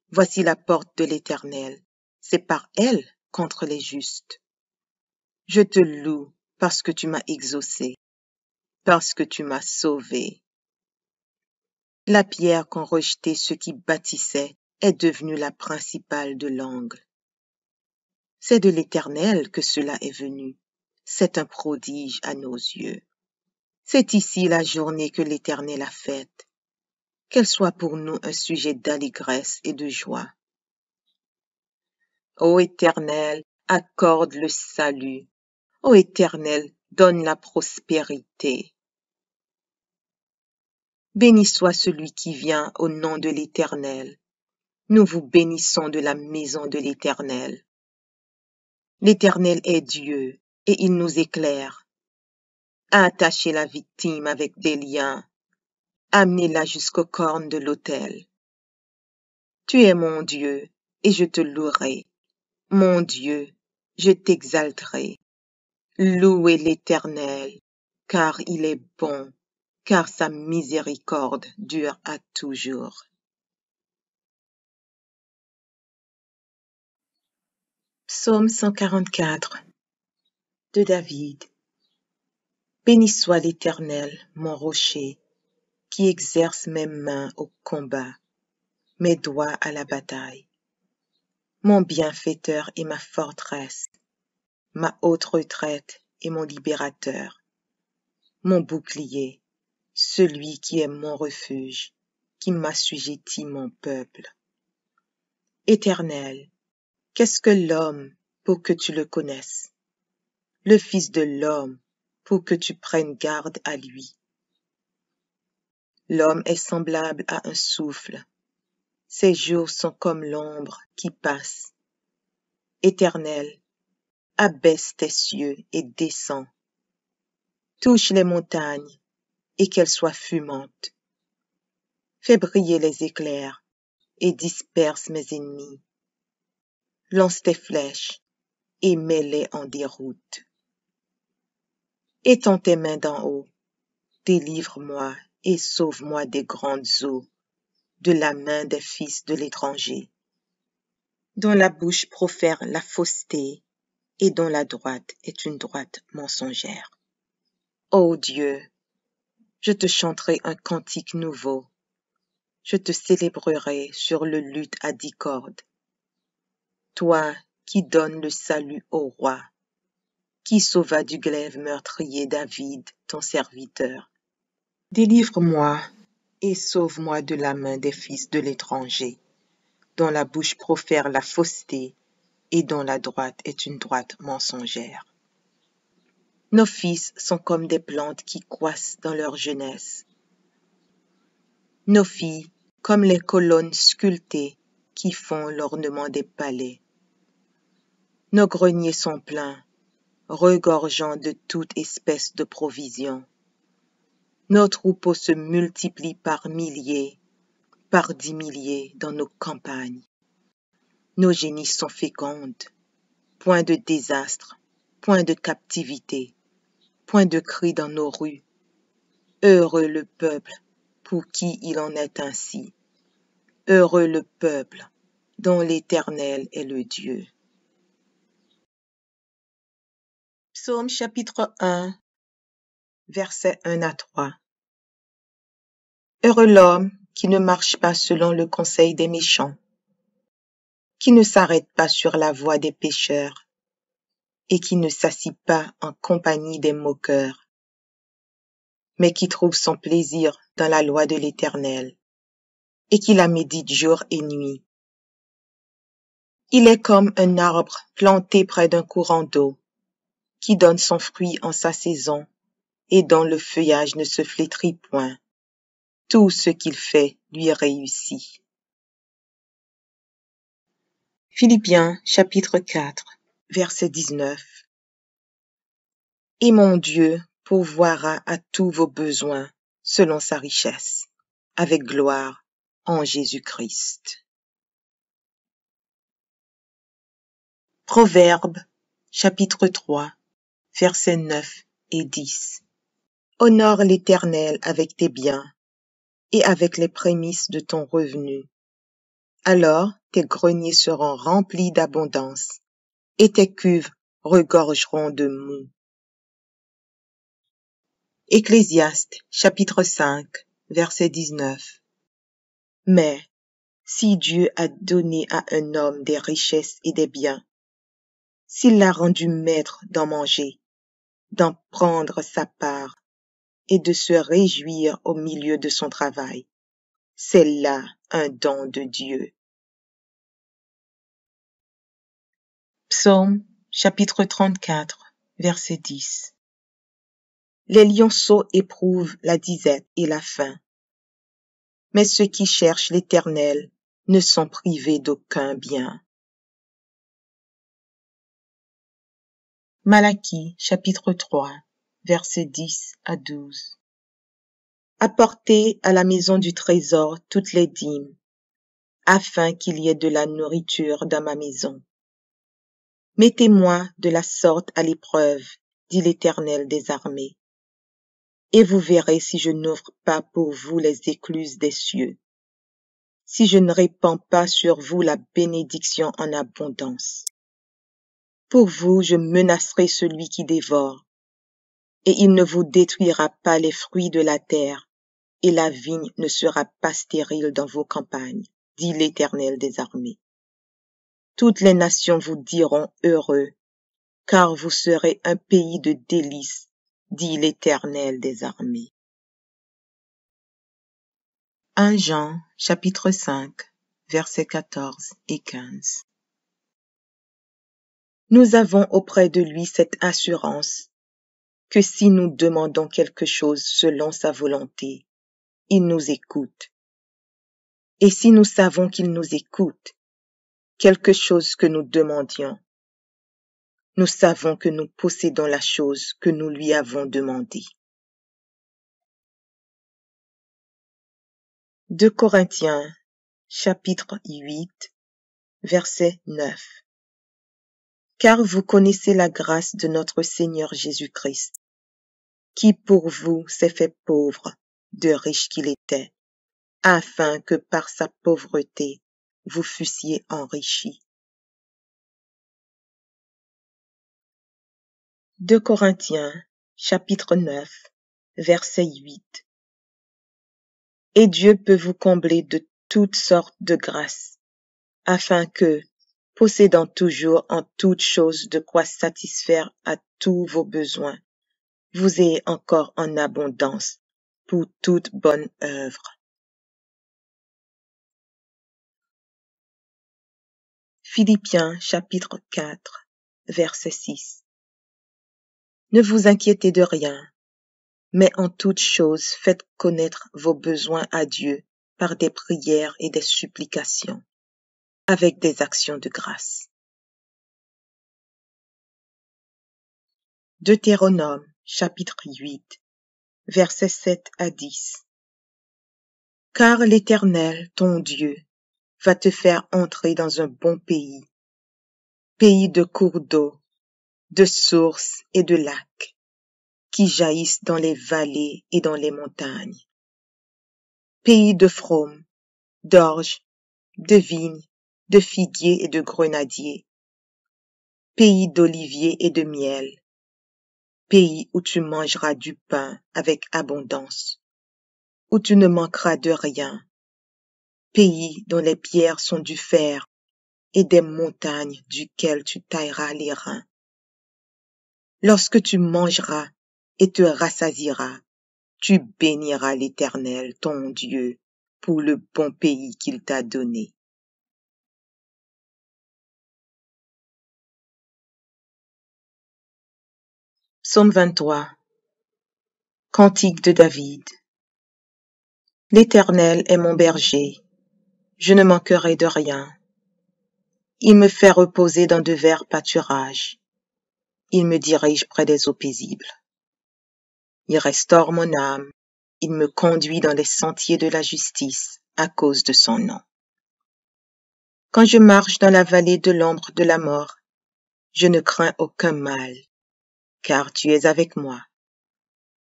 Voici la porte de l'Éternel, c'est par elle contre les justes. Je te loue parce que tu m'as exaucé, parce que tu m'as sauvé. La pierre qu'ont rejetée ceux qui bâtissaient est devenue la principale de l'angle. C'est de l'Éternel que cela est venu. C'est un prodige à nos yeux. C'est ici la journée que l'Éternel a faite. Qu'elle soit pour nous un sujet d'allégresse et de joie. Ô Éternel, accorde le salut. Ô Éternel, donne la prospérité. Béni soit celui qui vient au nom de l'Éternel. Nous vous bénissons de la maison de l'Éternel. L'Éternel est Dieu, et il nous éclaire. Attachez la victime avec des liens. Amenez-la jusqu'aux cornes de l'autel. Tu es mon Dieu, et je te louerai. Mon Dieu, je t'exalterai. Louez l'Éternel, car il est bon, car sa miséricorde dure à toujours. Psaume 144 de David. Béni soit l'Éternel, mon rocher, qui exerce mes mains au combat, mes doigts à la bataille. Mon bienfaiteur et ma forteresse, ma haute retraite et mon libérateur, mon bouclier, celui qui est mon refuge, qui m'assujettit mon peuple. Éternel, qu'est-ce que l'homme pour que tu le connaisses? Le Fils de l'homme pour que tu prennes garde à lui. L'homme est semblable à un souffle. Ses jours sont comme l'ombre qui passe. Éternel, abaisse tes cieux et descends. Touche les montagnes et qu'elles soient fumantes. Fais briller les éclairs et disperse mes ennemis. Lance tes flèches et mets-les en déroute. Étends tes mains d'en haut, délivre-moi et sauve-moi des grandes eaux, de la main des fils de l'étranger, dont la bouche profère la fausseté et dont la droite est une droite mensongère. Ô Dieu, je te chanterai un cantique nouveau, je te célébrerai sur le luth à 10 cordes. Toi qui donnes le salut au roi, qui sauva du glaive meurtrier David, ton serviteur. Délivre-moi et sauve-moi de la main des fils de l'étranger, dont la bouche profère la fausseté et dont la droite est une droite mensongère. Nos fils sont comme des plantes qui croissent dans leur jeunesse. Nos filles comme les colonnes sculptées qui font l'ornement des palais. Nos greniers sont pleins, regorgeant de toute espèce de provisions. Nos troupeaux se multiplient par milliers, par 10 milliers dans nos campagnes. Nos génisses sont fécondes. Point de désastre, point de captivité, point de cris dans nos rues. Heureux le peuple pour qui il en est ainsi. Heureux le peuple dont l'Éternel est le Dieu. Psaume chapitre 1, versets 1 à 3. Heureux l'homme qui ne marche pas selon le conseil des méchants, qui ne s'arrête pas sur la voie des pécheurs, et qui ne s'assit pas en compagnie des moqueurs, mais qui trouve son plaisir dans la loi de l'Éternel, et qui la médite jour et nuit. Il est comme un arbre planté près d'un courant d'eau, qui donne son fruit en sa saison, et dont le feuillage ne se flétrit point. Tout ce qu'il fait lui réussit. Philippiens chapitre 4, verset 19. Et mon Dieu pourvoira à tous vos besoins selon sa richesse, avec gloire en Jésus-Christ. Proverbes chapitre 3, versets 9 et 10. Honore l'Éternel avec tes biens et avec les prémices de ton revenu. Alors tes greniers seront remplis d'abondance et tes cuves regorgeront de moût. Ecclésiaste chapitre 5, verset 19. Mais si Dieu a donné à un homme des richesses et des biens, s'il l'a rendu maître d'en manger, d'en prendre sa part et de se réjouir au milieu de son travail, c'est là un don de Dieu. Psaume chapitre 34, verset 10. Les lionceaux éprouvent la disette et la faim, mais ceux qui cherchent l'Éternel ne sont privés d'aucun bien. Malachie chapitre 3, versets 10 à 12. Apportez à la maison du trésor toutes les dîmes, afin qu'il y ait de la nourriture dans ma maison. Mettez-moi de la sorte à l'épreuve, dit l'Éternel des armées, et vous verrez si je n'ouvre pas pour vous les écluses des cieux, si je ne répands pas sur vous la bénédiction en abondance. Pour vous, je menacerai celui qui dévore, et il ne vous détruira pas les fruits de la terre, et la vigne ne sera pas stérile dans vos campagnes, dit l'Éternel des armées. Toutes les nations vous diront heureux, car vous serez un pays de délices, dit l'Éternel des armées. 1 Jean, chapitre 5, versets 14 et 15. Nous avons auprès de lui cette assurance que si nous demandons quelque chose selon sa volonté, il nous écoute. Et si nous savons qu'il nous écoute, quelque chose que nous demandions, nous savons que nous possédons la chose que nous lui avons demandée. 2 Corinthiens, chapitre 8, verset 9. Car vous connaissez la grâce de notre Seigneur Jésus-Christ, qui pour vous s'est fait pauvre, de riche qu'il était, afin que par sa pauvreté vous fussiez enrichis. 2 Corinthiens, chapitre 9, verset 8. Et Dieu peut vous combler de toutes sortes de grâces, afin que, possédant toujours en toutes choses de quoi satisfaire à tous vos besoins, vous ayez encore en abondance pour toute bonne œuvre. Philippiens chapitre 4, verset 6. Ne vous inquiétez de rien, mais en toutes choses faites connaître vos besoins à Dieu par des prières et des supplications, avec des actions de grâce. Deutéronome chapitre 8, versets 7 à 10. Car l'Éternel, ton Dieu, va te faire entrer dans un bon pays, pays de cours d'eau, de sources et de lacs, qui jaillissent dans les vallées et dans les montagnes, pays de fraumes, d'orges, de vignes, de figuiers et de grenadiers, pays d'oliviers et de miel, pays où tu mangeras du pain avec abondance, où tu ne manqueras de rien, pays dont les pierres sont du fer et des montagnes duquel tu tailleras les reins. Lorsque tu mangeras et te rassasieras, tu béniras l'Éternel, ton Dieu, pour le bon pays qu'il t'a donné. Psaume 23. Cantique de David. L'Éternel est mon berger, je ne manquerai de rien. Il me fait reposer dans de verts pâturages. Il me dirige près des eaux paisibles. Il restaure mon âme. Il me conduit dans les sentiers de la justice à cause de son nom. Quand je marche dans la vallée de l'ombre de la mort, je ne crains aucun mal, car tu es avec moi.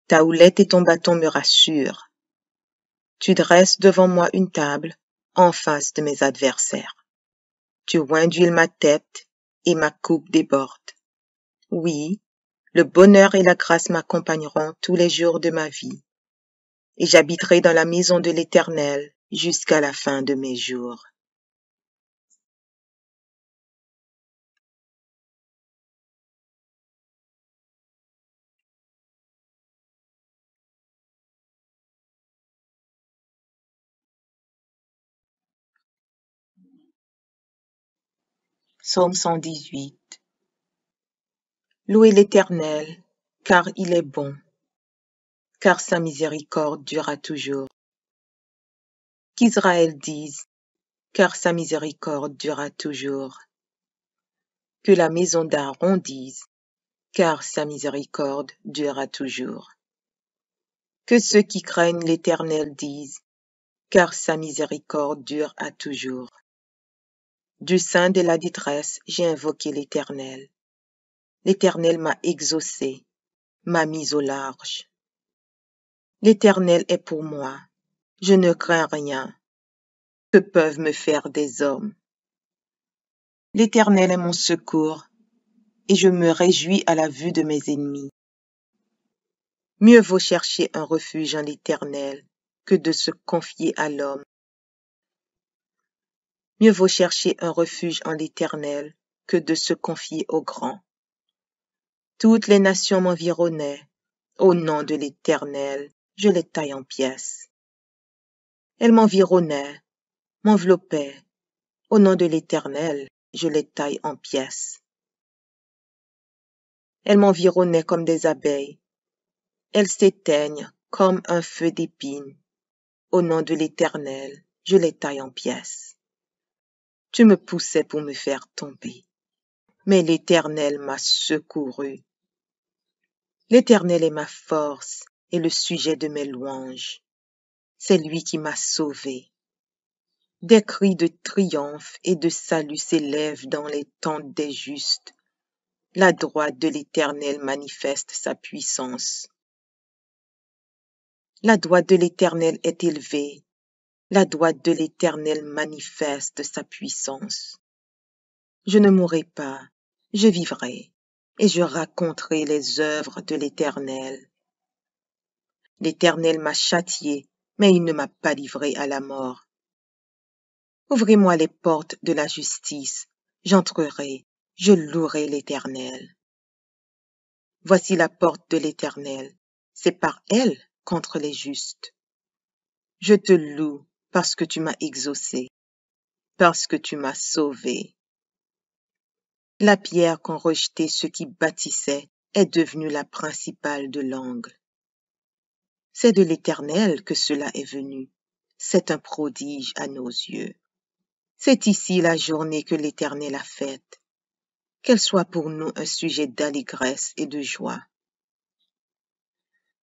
Ta houlette et ton bâton me rassurent. Tu dresses devant moi une table en face de mes adversaires. Tu oins d'huile ma tête et ma coupe déborde. Oui, le bonheur et la grâce m'accompagneront tous les jours de ma vie, et j'habiterai dans la maison de l'Éternel jusqu'à la fin de mes jours. Psaume 118. Louez l'Éternel, car il est bon, car sa miséricorde durera toujours. Qu'Israël dise, car sa miséricorde durera toujours. Que la maison d'Aaron dise, car sa miséricorde durera toujours. Que ceux qui craignent l'Éternel disent, car sa miséricorde dure à toujours. Du sein de la détresse, j'ai invoqué l'Éternel. L'Éternel m'a exaucé, m'a mis au large. L'Éternel est pour moi, je ne crains rien. Que peuvent me faire des hommes? L'Éternel est mon secours, et je me réjouis à la vue de mes ennemis. Mieux vaut chercher un refuge en l'Éternel que de se confier à l'homme. Mieux vaut chercher un refuge en l'Éternel que de se confier au grand. Toutes les nations m'environnaient. Au nom de l'Éternel, je les taille en pièces. Elles m'environnaient, m'enveloppaient. Au nom de l'Éternel, je les taille en pièces. Elles m'environnaient comme des abeilles. Elles s'éteignent comme un feu d'épines. Au nom de l'Éternel, je les taille en pièces. Tu me poussais pour me faire tomber, mais l'Éternel m'a secouru. L'Éternel est ma force et le sujet de mes louanges. C'est lui qui m'a sauvé. Des cris de triomphe et de salut s'élèvent dans les tentes des justes. La droite de l'Éternel manifeste sa puissance. La droite de l'Éternel est élevée. La droite de l'Éternel manifeste sa puissance. Je ne mourrai pas, je vivrai, et je raconterai les œuvres de l'Éternel. L'Éternel m'a châtié, mais il ne m'a pas livré à la mort. Ouvrez-moi les portes de la justice, j'entrerai, je louerai l'Éternel. Voici la porte de l'Éternel, c'est par elle contre les justes. Je te loue parce que tu m'as exaucé, parce que tu m'as sauvé. La pierre qu'ont rejetée ceux qui bâtissaient est devenue la principale de l'angle. C'est de l'Éternel que cela est venu, c'est un prodige à nos yeux. C'est ici la journée que l'Éternel a faite. Qu'elle soit pour nous un sujet d'allégresse et de joie.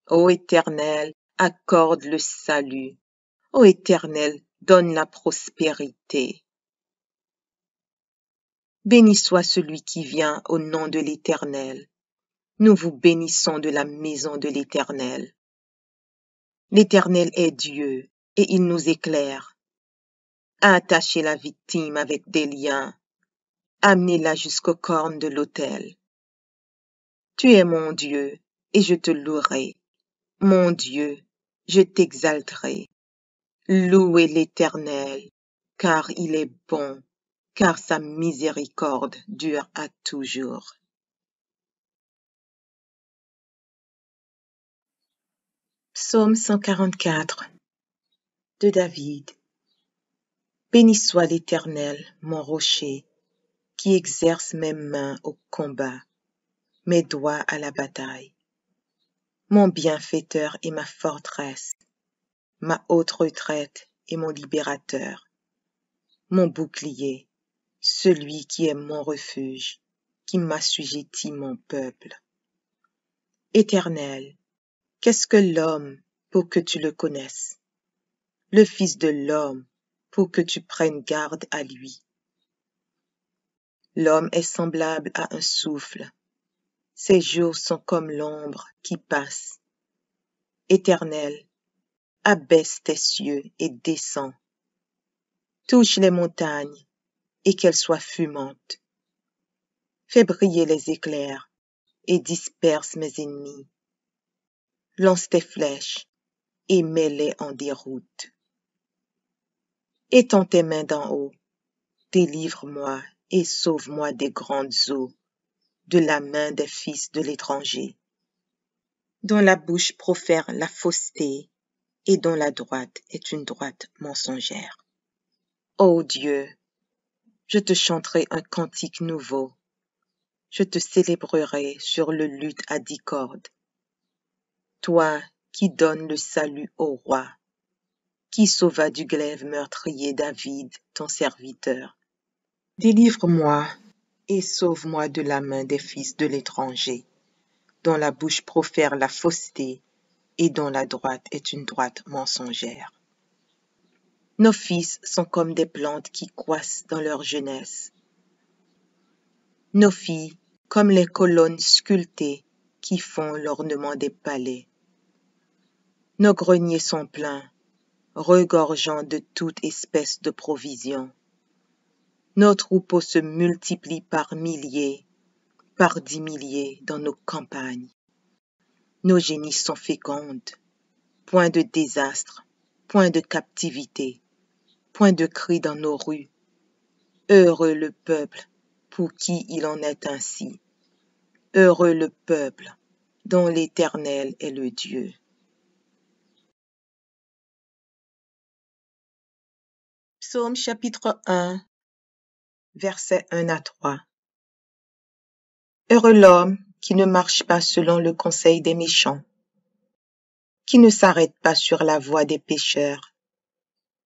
Ô Éternel, accorde le salut. Ô Éternel, donne la prospérité. Béni soit celui qui vient au nom de l'Éternel. Nous vous bénissons de la maison de l'Éternel. L'Éternel est Dieu, et il nous éclaire. Attachez la victime avec des liens, amenez-la jusqu'aux cornes de l'autel. Tu es mon Dieu, et je te louerai. Mon Dieu, je t'exalterai. Louez l'Éternel, car il est bon, car sa miséricorde dure à toujours. Psaume 144 de David. Béni soit l'Éternel, mon rocher, qui exerce mes mains au combat, mes doigts à la bataille. Mon bienfaiteur et ma forteresse, ma haute retraite et mon libérateur, mon bouclier, celui qui est mon refuge, qui m'assujettit mon peuple. Éternel, qu'est-ce que l'homme pour que tu le connaisses? Le Fils de l'homme pour que tu prennes garde à lui. L'homme est semblable à un souffle. Ses jours sont comme l'ombre qui passe. Éternel, abaisse tes cieux et descends. Touche les montagnes et qu'elles soient fumantes. Fais briller les éclairs et disperse mes ennemis. Lance tes flèches et mets-les en déroute. Étends tes mains d'en haut, délivre-moi et sauve-moi des grandes eaux, de la main des fils de l'étranger, dont la bouche profère la fausseté et dont la droite est une droite mensongère. Ô Dieu, je te chanterai un cantique nouveau, je te célébrerai sur le luth à 10 cordes. Toi qui donnes le salut au roi, qui sauva du glaive meurtrier David, ton serviteur. Délivre-moi et sauve-moi de la main des fils de l'étranger, dont la bouche profère la fausseté et dont la droite est une droite mensongère. Nos fils sont comme des plantes qui croissent dans leur jeunesse. Nos filles comme les colonnes sculptées qui font l'ornement des palais. Nos greniers sont pleins, regorgeant de toute espèce de provisions. Nos troupeaux se multiplient par milliers, par 10 milliers dans nos campagnes. Nos génisses sont fécondes, point de désastre, point de captivité, point de cri dans nos rues. Heureux le peuple pour qui il en est ainsi. Heureux le peuple dont l'Éternel est le Dieu. Psaume chapitre 1, versets 1 à 3. Heureux l'homme qui ne marche pas selon le conseil des méchants, qui ne s'arrête pas sur la voie des pécheurs,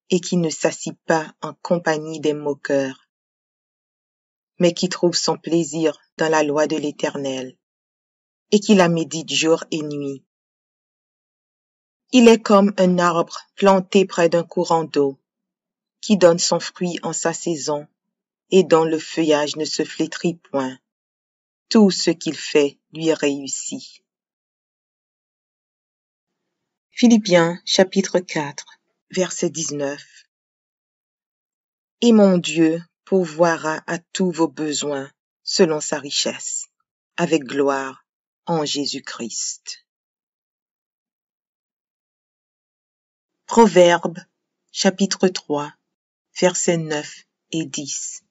et qui ne s'assit pas en compagnie des moqueurs, mais qui trouve son plaisir dans la loi de l'Éternel, et qui la médite jour et nuit. Il est comme un arbre planté près d'un courant d'eau, qui donne son fruit en sa saison, et dont le feuillage ne se flétrit point. Tout ce qu'il fait lui réussit. Philippiens chapitre 4, verset 19. Et mon Dieu pourvoira à tous vos besoins selon sa richesse, avec gloire en Jésus-Christ. Proverbes chapitre 3, versets 9 et 10.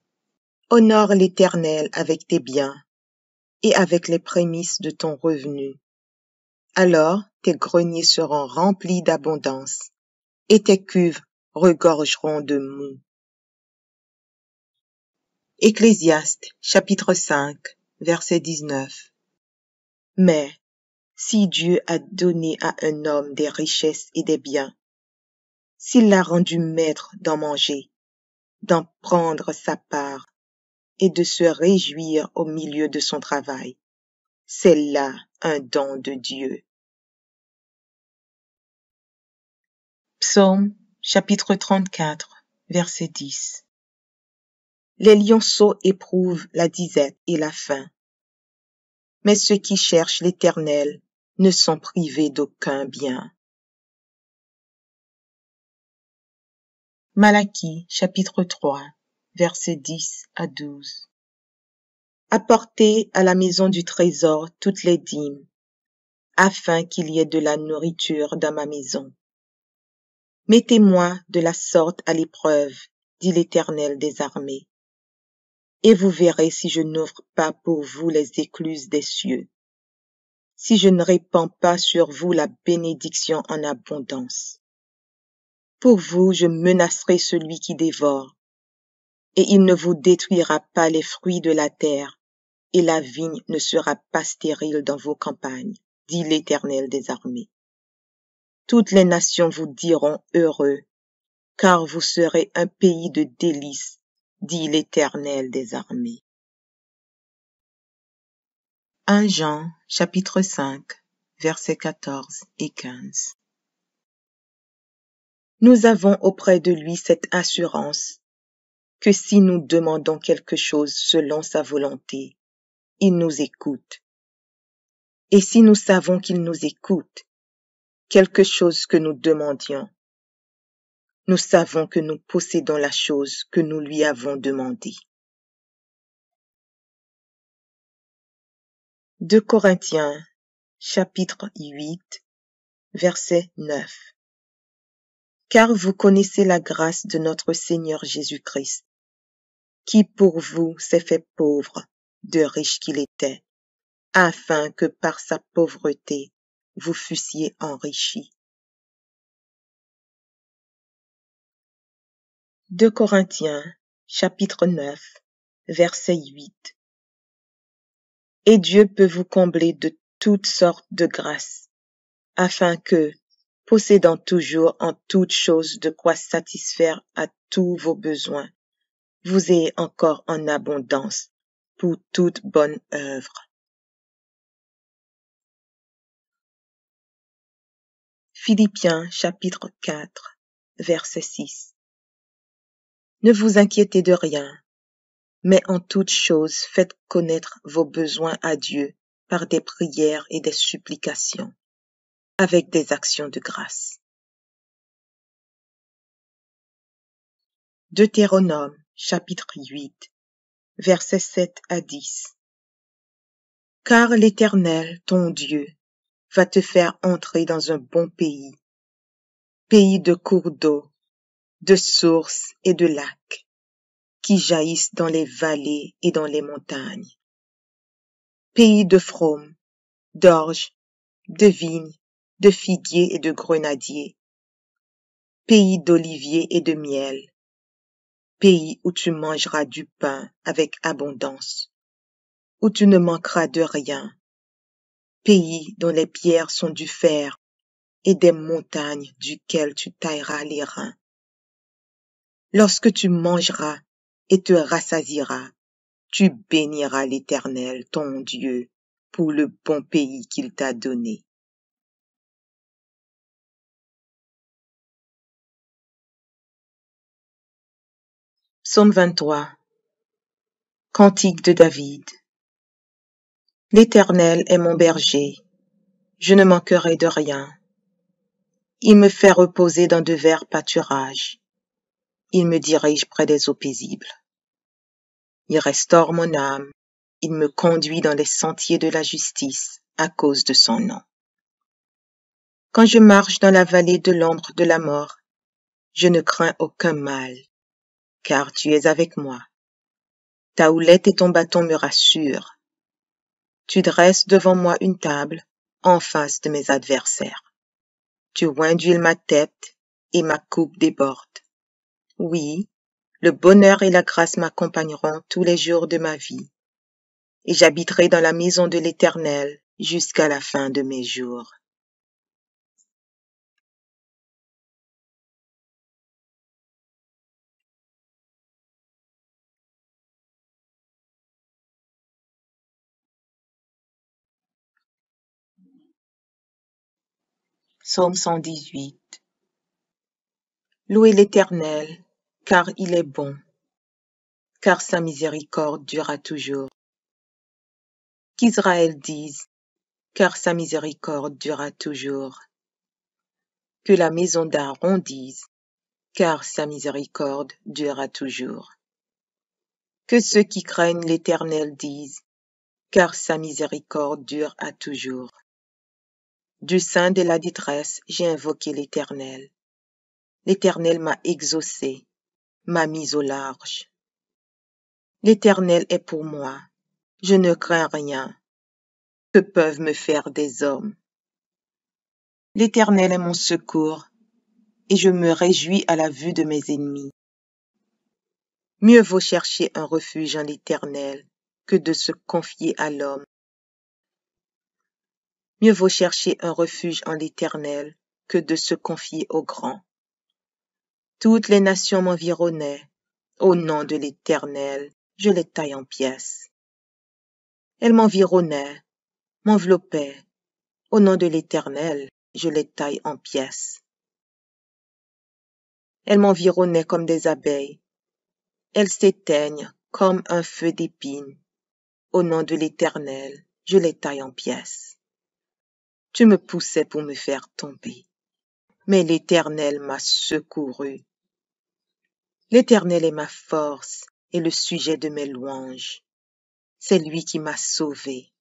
Honore l'Éternel avec tes biens et avec les prémices de ton revenu. Alors tes greniers seront remplis d'abondance et tes cuves regorgeront de moût. Ecclésiaste chapitre 5, verset 19. Mais si Dieu a donné à un homme des richesses et des biens, s'il l'a rendu maître d'en manger, d'en prendre sa part et de se réjouir au milieu de son travail, c'est là un don de Dieu. Psaume chapitre 34, verset 10. Les lionceaux éprouvent la disette et la faim, mais ceux qui cherchent l'Éternel ne sont privés d'aucun bien. Malachie, chapitre 3, versets 10 à 12. Apportez à la maison du trésor toutes les dîmes, afin qu'il y ait de la nourriture dans ma maison. Mettez-moi de la sorte à l'épreuve, dit l'Éternel des armées, et vous verrez si je n'ouvre pas pour vous les écluses des cieux, si je ne répands pas sur vous la bénédiction en abondance. Pour vous, je menacerai celui qui dévore, et il ne vous détruira pas les fruits de la terre, et la vigne ne sera pas stérile dans vos campagnes, dit l'Éternel des armées. Toutes les nations vous diront heureux, car vous serez un pays de délices, dit l'Éternel des armées. 1 Jean, chapitre 5, versets 14 et 15. Nous avons auprès de lui cette assurance, que si nous demandons quelque chose selon sa volonté, il nous écoute. Et si nous savons qu'il nous écoute, quelque chose que nous demandions, nous savons que nous possédons la chose que nous lui avons demandée. 2 Corinthiens, chapitre 8, verset 9. Car vous connaissez la grâce de notre Seigneur Jésus-Christ, qui pour vous s'est fait pauvre, de riche qu'il était, afin que par sa pauvreté vous fussiez enrichis. 2 Corinthiens, chapitre 9, verset 8. Et Dieu peut vous combler de toutes sortes de grâces, afin que, possédant toujours en toutes choses de quoi satisfaire à tous vos besoins, vous ayez encore en abondance pour toute bonne œuvre. Philippiens, chapitre 4, verset 6. Ne vous inquiétez de rien, mais en toutes choses faites connaître vos besoins à Dieu par des prières et des supplications, avec des actions de grâce. Deutéronome, chapitre 8, versets 7 à 10. Car l'Éternel, ton Dieu, va te faire entrer dans un bon pays, pays de cours d'eau, de sources et de lacs, qui jaillissent dans les vallées et dans les montagnes. Pays de fraumes, d'orges, de vignes, de figuiers et de grenadiers. Pays d'oliviers et de miel. Pays où tu mangeras du pain avec abondance, où tu ne manqueras de rien. Pays dont les pierres sont du fer et des montagnes duquel tu tailleras les reins. Lorsque tu mangeras et te rassasieras, tu béniras l'Éternel, ton Dieu, pour le bon pays qu'il t'a donné. Psaume 23. Cantique de David. L'Éternel est mon berger, je ne manquerai de rien. Il me fait reposer dans de verts pâturages. Il me dirige près des eaux paisibles. Il restaure mon âme. Il me conduit dans les sentiers de la justice à cause de son nom. Quand je marche dans la vallée de l'ombre de la mort, je ne crains aucun mal, car tu es avec moi. Ta houlette et ton bâton me rassurent. Tu dresses devant moi une table en face de mes adversaires. Tu oins d'huile ma tête et ma coupe déborde. Oui, le bonheur et la grâce m'accompagneront tous les jours de ma vie, et j'habiterai dans la maison de l'Éternel jusqu'à la fin de mes jours. Psaume 118. Louez l'Éternel, car il est bon, car sa miséricorde durera toujours. Qu'Israël dise, car sa miséricorde durera toujours. Que la maison d'Aaron dise, car sa miséricorde durera toujours. Que ceux qui craignent l'Éternel disent, car sa miséricorde dure à toujours. Du sein de la détresse, j'ai invoqué l'Éternel. L'Éternel m'a exaucé, m'a mis au large. L'Éternel est pour moi, je ne crains rien. Que peuvent me faire des hommes? L'Éternel est mon secours, et je me réjouis à la vue de mes ennemis. Mieux vaut chercher un refuge en l'Éternel que de se confier à l'homme. Mieux vaut chercher un refuge en l'Éternel que de se confier au grand. Toutes les nations m'environnaient. Au nom de l'Éternel, je les taille en pièces. Elles m'environnaient, m'enveloppaient. Au nom de l'Éternel, je les taille en pièces. Elles m'environnaient comme des abeilles. Elles s'éteignent comme un feu d'épines. Au nom de l'Éternel, je les taille en pièces. Tu me poussais pour me faire tomber, mais l'Éternel m'a secouru. L'Éternel est ma force et le sujet de mes louanges. C'est lui qui m'a sauvé.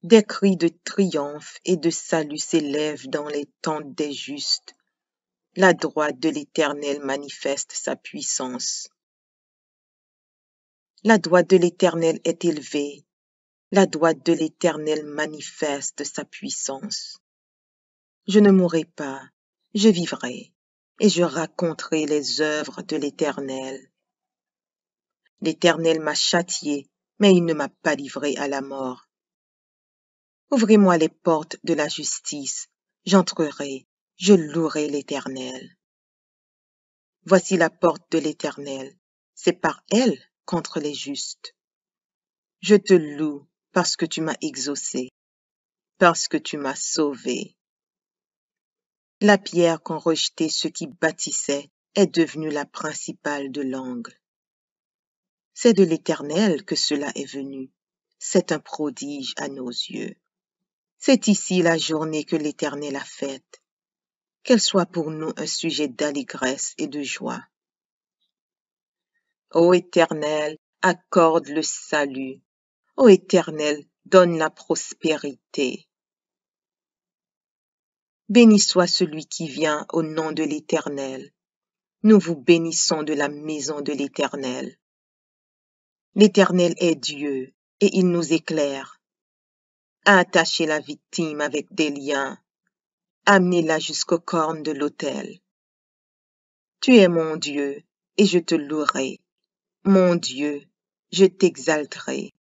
Des cris de triomphe et de salut s'élèvent dans les tentes des justes. La droite de l'Éternel manifeste sa puissance. La droite de l'Éternel est élevée. La droite de l'Éternel manifeste sa puissance. Je ne mourrai pas, je vivrai, et je raconterai les œuvres de l'Éternel. L'Éternel m'a châtié, mais il ne m'a pas livré à la mort. Ouvrez-moi les portes de la justice, j'entrerai, je louerai l'Éternel. Voici la porte de l'Éternel, c'est par elle contre les justes. Je te loue parce que tu m'as exaucé, parce que tu m'as sauvé. La pierre qu'ont rejetée ceux qui bâtissaient est devenue la principale de l'angle. C'est de l'Éternel que cela est venu. C'est un prodige à nos yeux. C'est ici la journée que l'Éternel a faite. Qu'elle soit pour nous un sujet d'allégresse et de joie. Ô Éternel, accorde le salut. Ô Éternel, donne la prospérité. Béni soit celui qui vient au nom de l'Éternel. Nous vous bénissons de la maison de l'Éternel. L'Éternel est Dieu, et il nous éclaire. Attachez la victime avec des liens. Amenez-la jusqu'aux cornes de l'autel. Tu es mon Dieu, et je te louerai. Mon Dieu, je t'exalterai.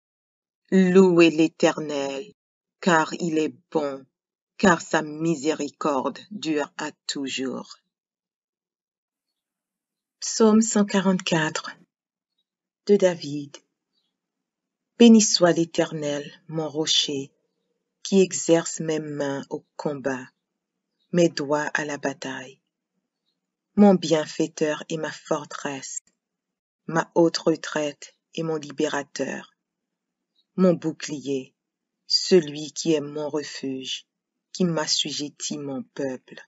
Louez l'Éternel, car il est bon, car sa miséricorde dure à toujours. Psaume 144 de David. Béni soit l'Éternel, mon rocher, qui exerce mes mains au combat, mes doigts à la bataille. Mon bienfaiteur et ma forteresse, ma haute retraite et mon libérateur, mon bouclier, celui qui est mon refuge, qui m'assujettit mon peuple.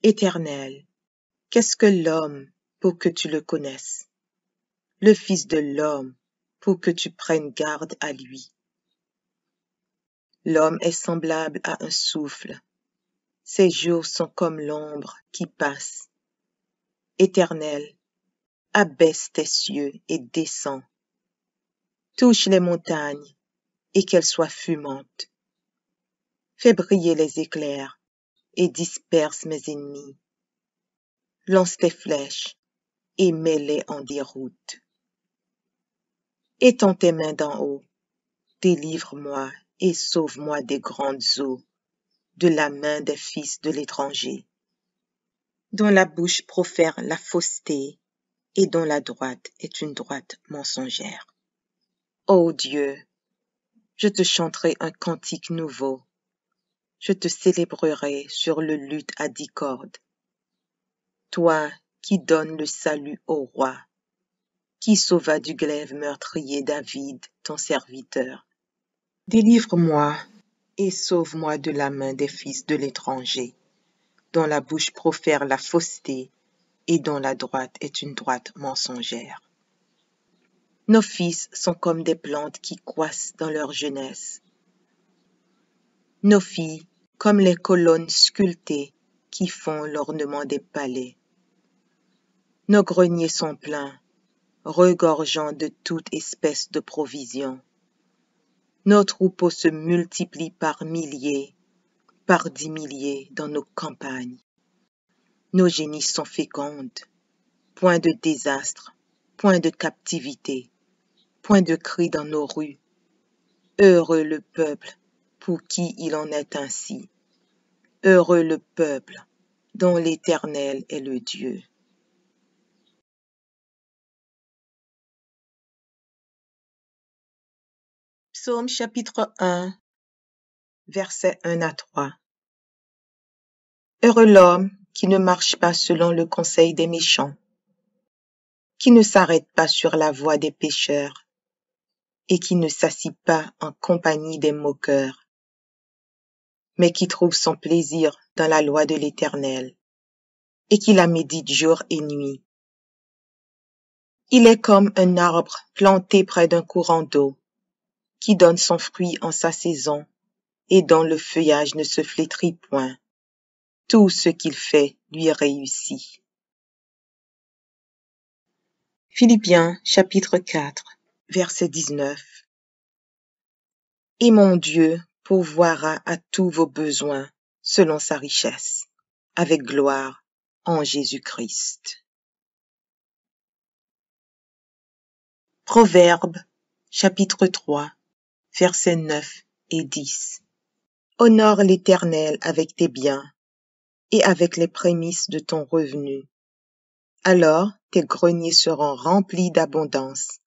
Éternel, qu'est-ce que l'homme pour que tu le connaisses? Le Fils de l'homme pour que tu prennes garde à lui. L'homme est semblable à un souffle. Ses jours sont comme l'ombre qui passe. Éternel, abaisse tes cieux et descends. Touche les montagnes et qu'elles soient fumantes. Fais briller les éclairs et disperse mes ennemis. Lance tes flèches et mets-les en déroute. Étends tes mains d'en haut, délivre-moi et sauve-moi des grandes eaux, de la main des fils de l'étranger, dont la bouche profère la fausseté et dont la droite est une droite mensongère. Ô Dieu, je te chanterai un cantique nouveau, je te célébrerai sur le luth à 10 cordes. toi qui donnes le salut au roi, qui sauva du glaive meurtrier David, ton serviteur. Délivre-moi et sauve-moi de la main des fils de l'étranger, dont la bouche profère la fausseté et dont la droite est une droite mensongère. Nos fils sont comme des plantes qui croissent dans leur jeunesse. Nos filles comme les colonnes sculptées qui font l'ornement des palais. Nos greniers sont pleins, regorgeant de toute espèce de provisions. Nos troupeaux se multiplient par milliers, par 10 milliers dans nos campagnes. Nos génisses sont fécondes, point de désastre, point de captivité, point de cri dans nos rues. Heureux le peuple pour qui il en est ainsi. Heureux le peuple dont l'Éternel est le Dieu. Psaume chapitre 1, versets 1 à 3. Heureux l'homme qui ne marche pas selon le conseil des méchants, qui ne s'arrête pas sur la voie des pécheurs, et qui ne s'assit pas en compagnie des moqueurs, mais qui trouve son plaisir dans la loi de l'Éternel, et qui la médite jour et nuit. Il est comme un arbre planté près d'un courant d'eau, qui donne son fruit en sa saison, et dont le feuillage ne se flétrit point. Tout ce qu'il fait lui réussit. Philippiens chapitre 4, verset 19. Et mon Dieu pourvoira à tous vos besoins selon sa richesse, avec gloire en Jésus-Christ. Proverbes chapitre 3, versets 9 et 10. Honore l'Éternel avec tes biens et avec les prémices de ton revenu. Alors tes greniers seront remplis d'abondance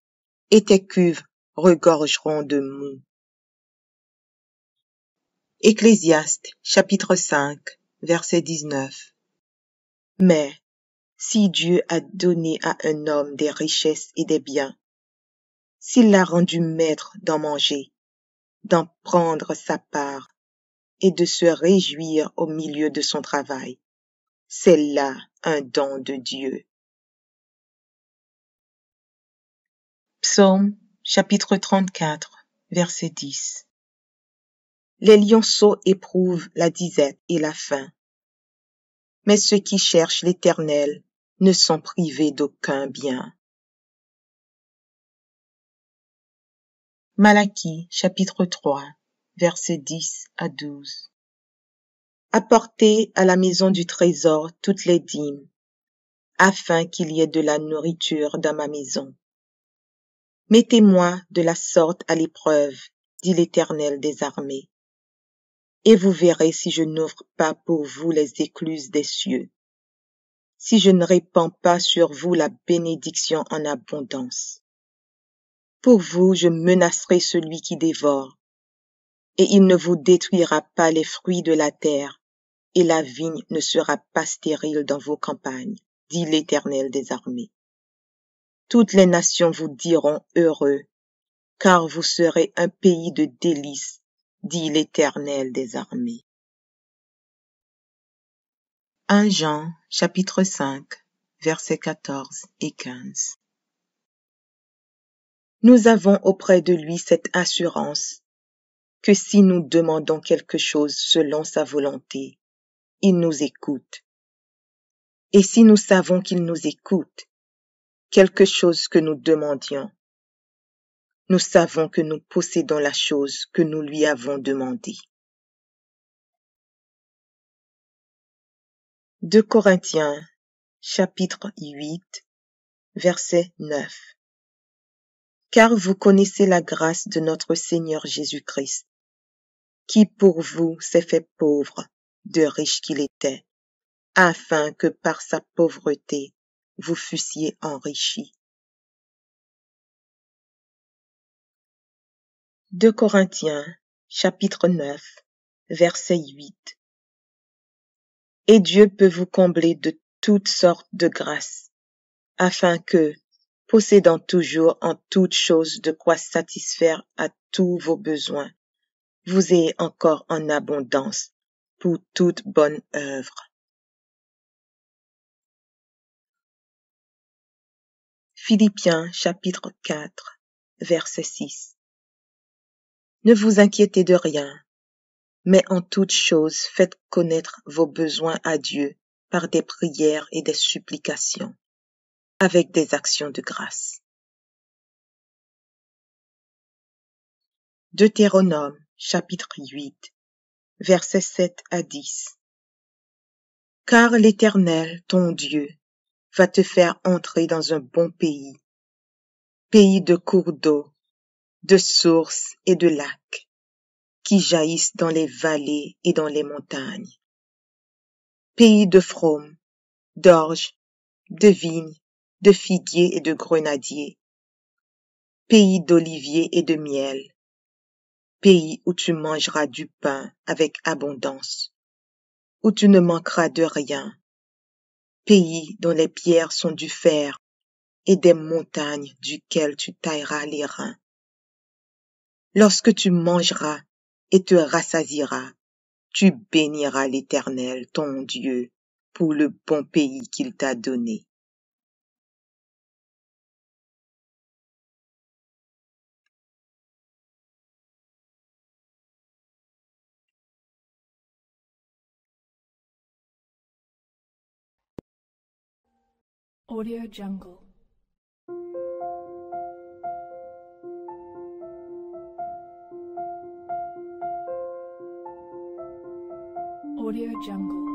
et tes cuves regorgeront de moût. Ecclésiaste chapitre 5, verset 19. Mais si Dieu a donné à un homme des richesses et des biens, s'il l'a rendu maître d'en manger, d'en prendre sa part et de se réjouir au milieu de son travail, c'est là un don de Dieu. Psaume chapitre 34, verset 10. Les lionceaux éprouvent la disette et la faim, mais ceux qui cherchent l'Éternel ne sont privés d'aucun bien. Malachie chapitre 3, versets 10 à 12. Apportez à la maison du trésor toutes les dîmes, afin qu'il y ait de la nourriture dans ma maison. Mettez-moi de la sorte à l'épreuve, dit l'Éternel des armées, et vous verrez si je n'ouvre pas pour vous les écluses des cieux, si je ne répands pas sur vous la bénédiction en abondance. Pour vous, je menacerai celui qui dévore, et il ne vous détruira pas les fruits de la terre, et la vigne ne sera pas stérile dans vos campagnes, dit l'Éternel des armées. Toutes les nations vous diront heureux, car vous serez un pays de délices, dit l'Éternel des armées. 1 Jean, chapitre 5, versets 14 et 15. Nous avons auprès de lui cette assurance, que si nous demandons quelque chose selon sa volonté, il nous écoute. Et si nous savons qu'il nous écoute, quelque chose que nous demandions, nous savons que nous possédons la chose que nous lui avons demandée. 2 Corinthiens, chapitre 8, verset 9. Car vous connaissez la grâce de notre Seigneur Jésus-Christ, qui pour vous s'est fait pauvre, de riche qu'il était, afin que par sa pauvreté vous fussiez enrichis. 2 Corinthiens, chapitre 9, verset 8. Et Dieu peut vous combler de toutes sortes de grâces, afin que, possédant toujours en toutes choses de quoi satisfaire à tous vos besoins, vous ayez encore en abondance pour toute bonne œuvre. Philippiens chapitre 4, verset 6. Ne vous inquiétez de rien, mais en toutes choses faites connaître vos besoins à Dieu par des prières et des supplications, avec des actions de grâce. Deutéronome chapitre 8, versets 7 à 10. Car l'Éternel, ton Dieu, va te faire entrer dans un bon pays, pays de cours d'eau, de sources et de lacs, qui jaillissent dans les vallées et dans les montagnes, pays de fraumes, d'orges, de vignes, de figuiers et de grenadiers, pays d'oliviers et de miel, pays où tu mangeras du pain avec abondance, où tu ne manqueras de rien, pays dont les pierres sont du fer et des montagnes duquel tu tailleras les reins. Lorsque tu mangeras et te rassasieras, tu béniras l'Éternel, ton Dieu, pour le bon pays qu'il t'a donné. Audio Jungle. Audio Jungle.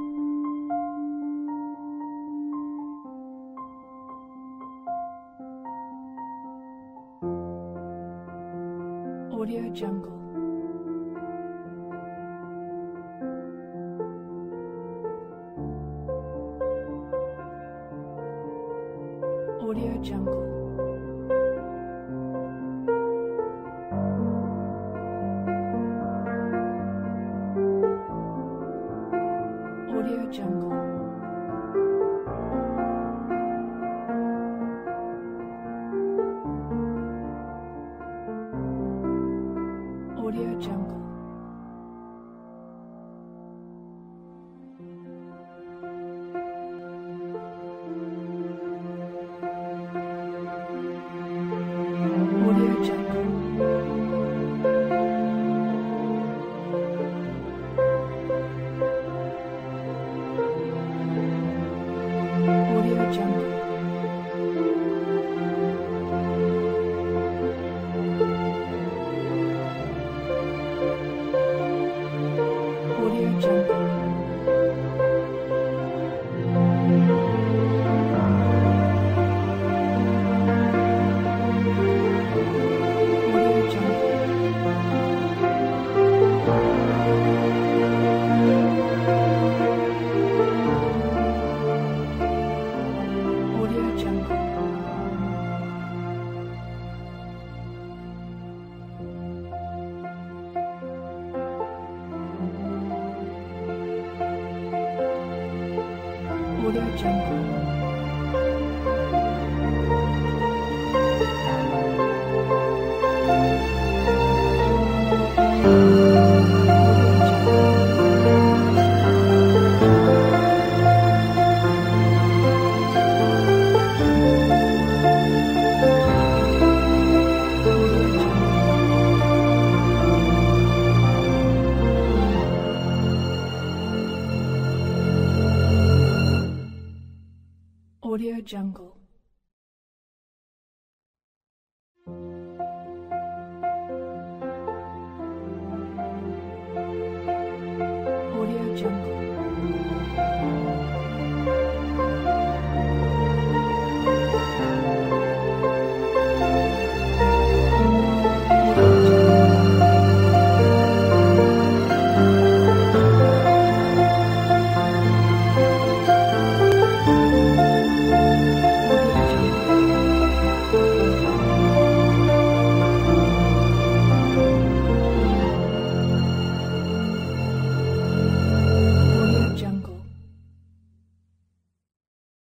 Audio Jungle. Audio Jungle. Audio Jungle. Audio Jungle. Audio Jungle. Audio Jungle. Audio Jungle. Audio Jungle. Audio Jungle. Audio Jungle. Audio Jungle.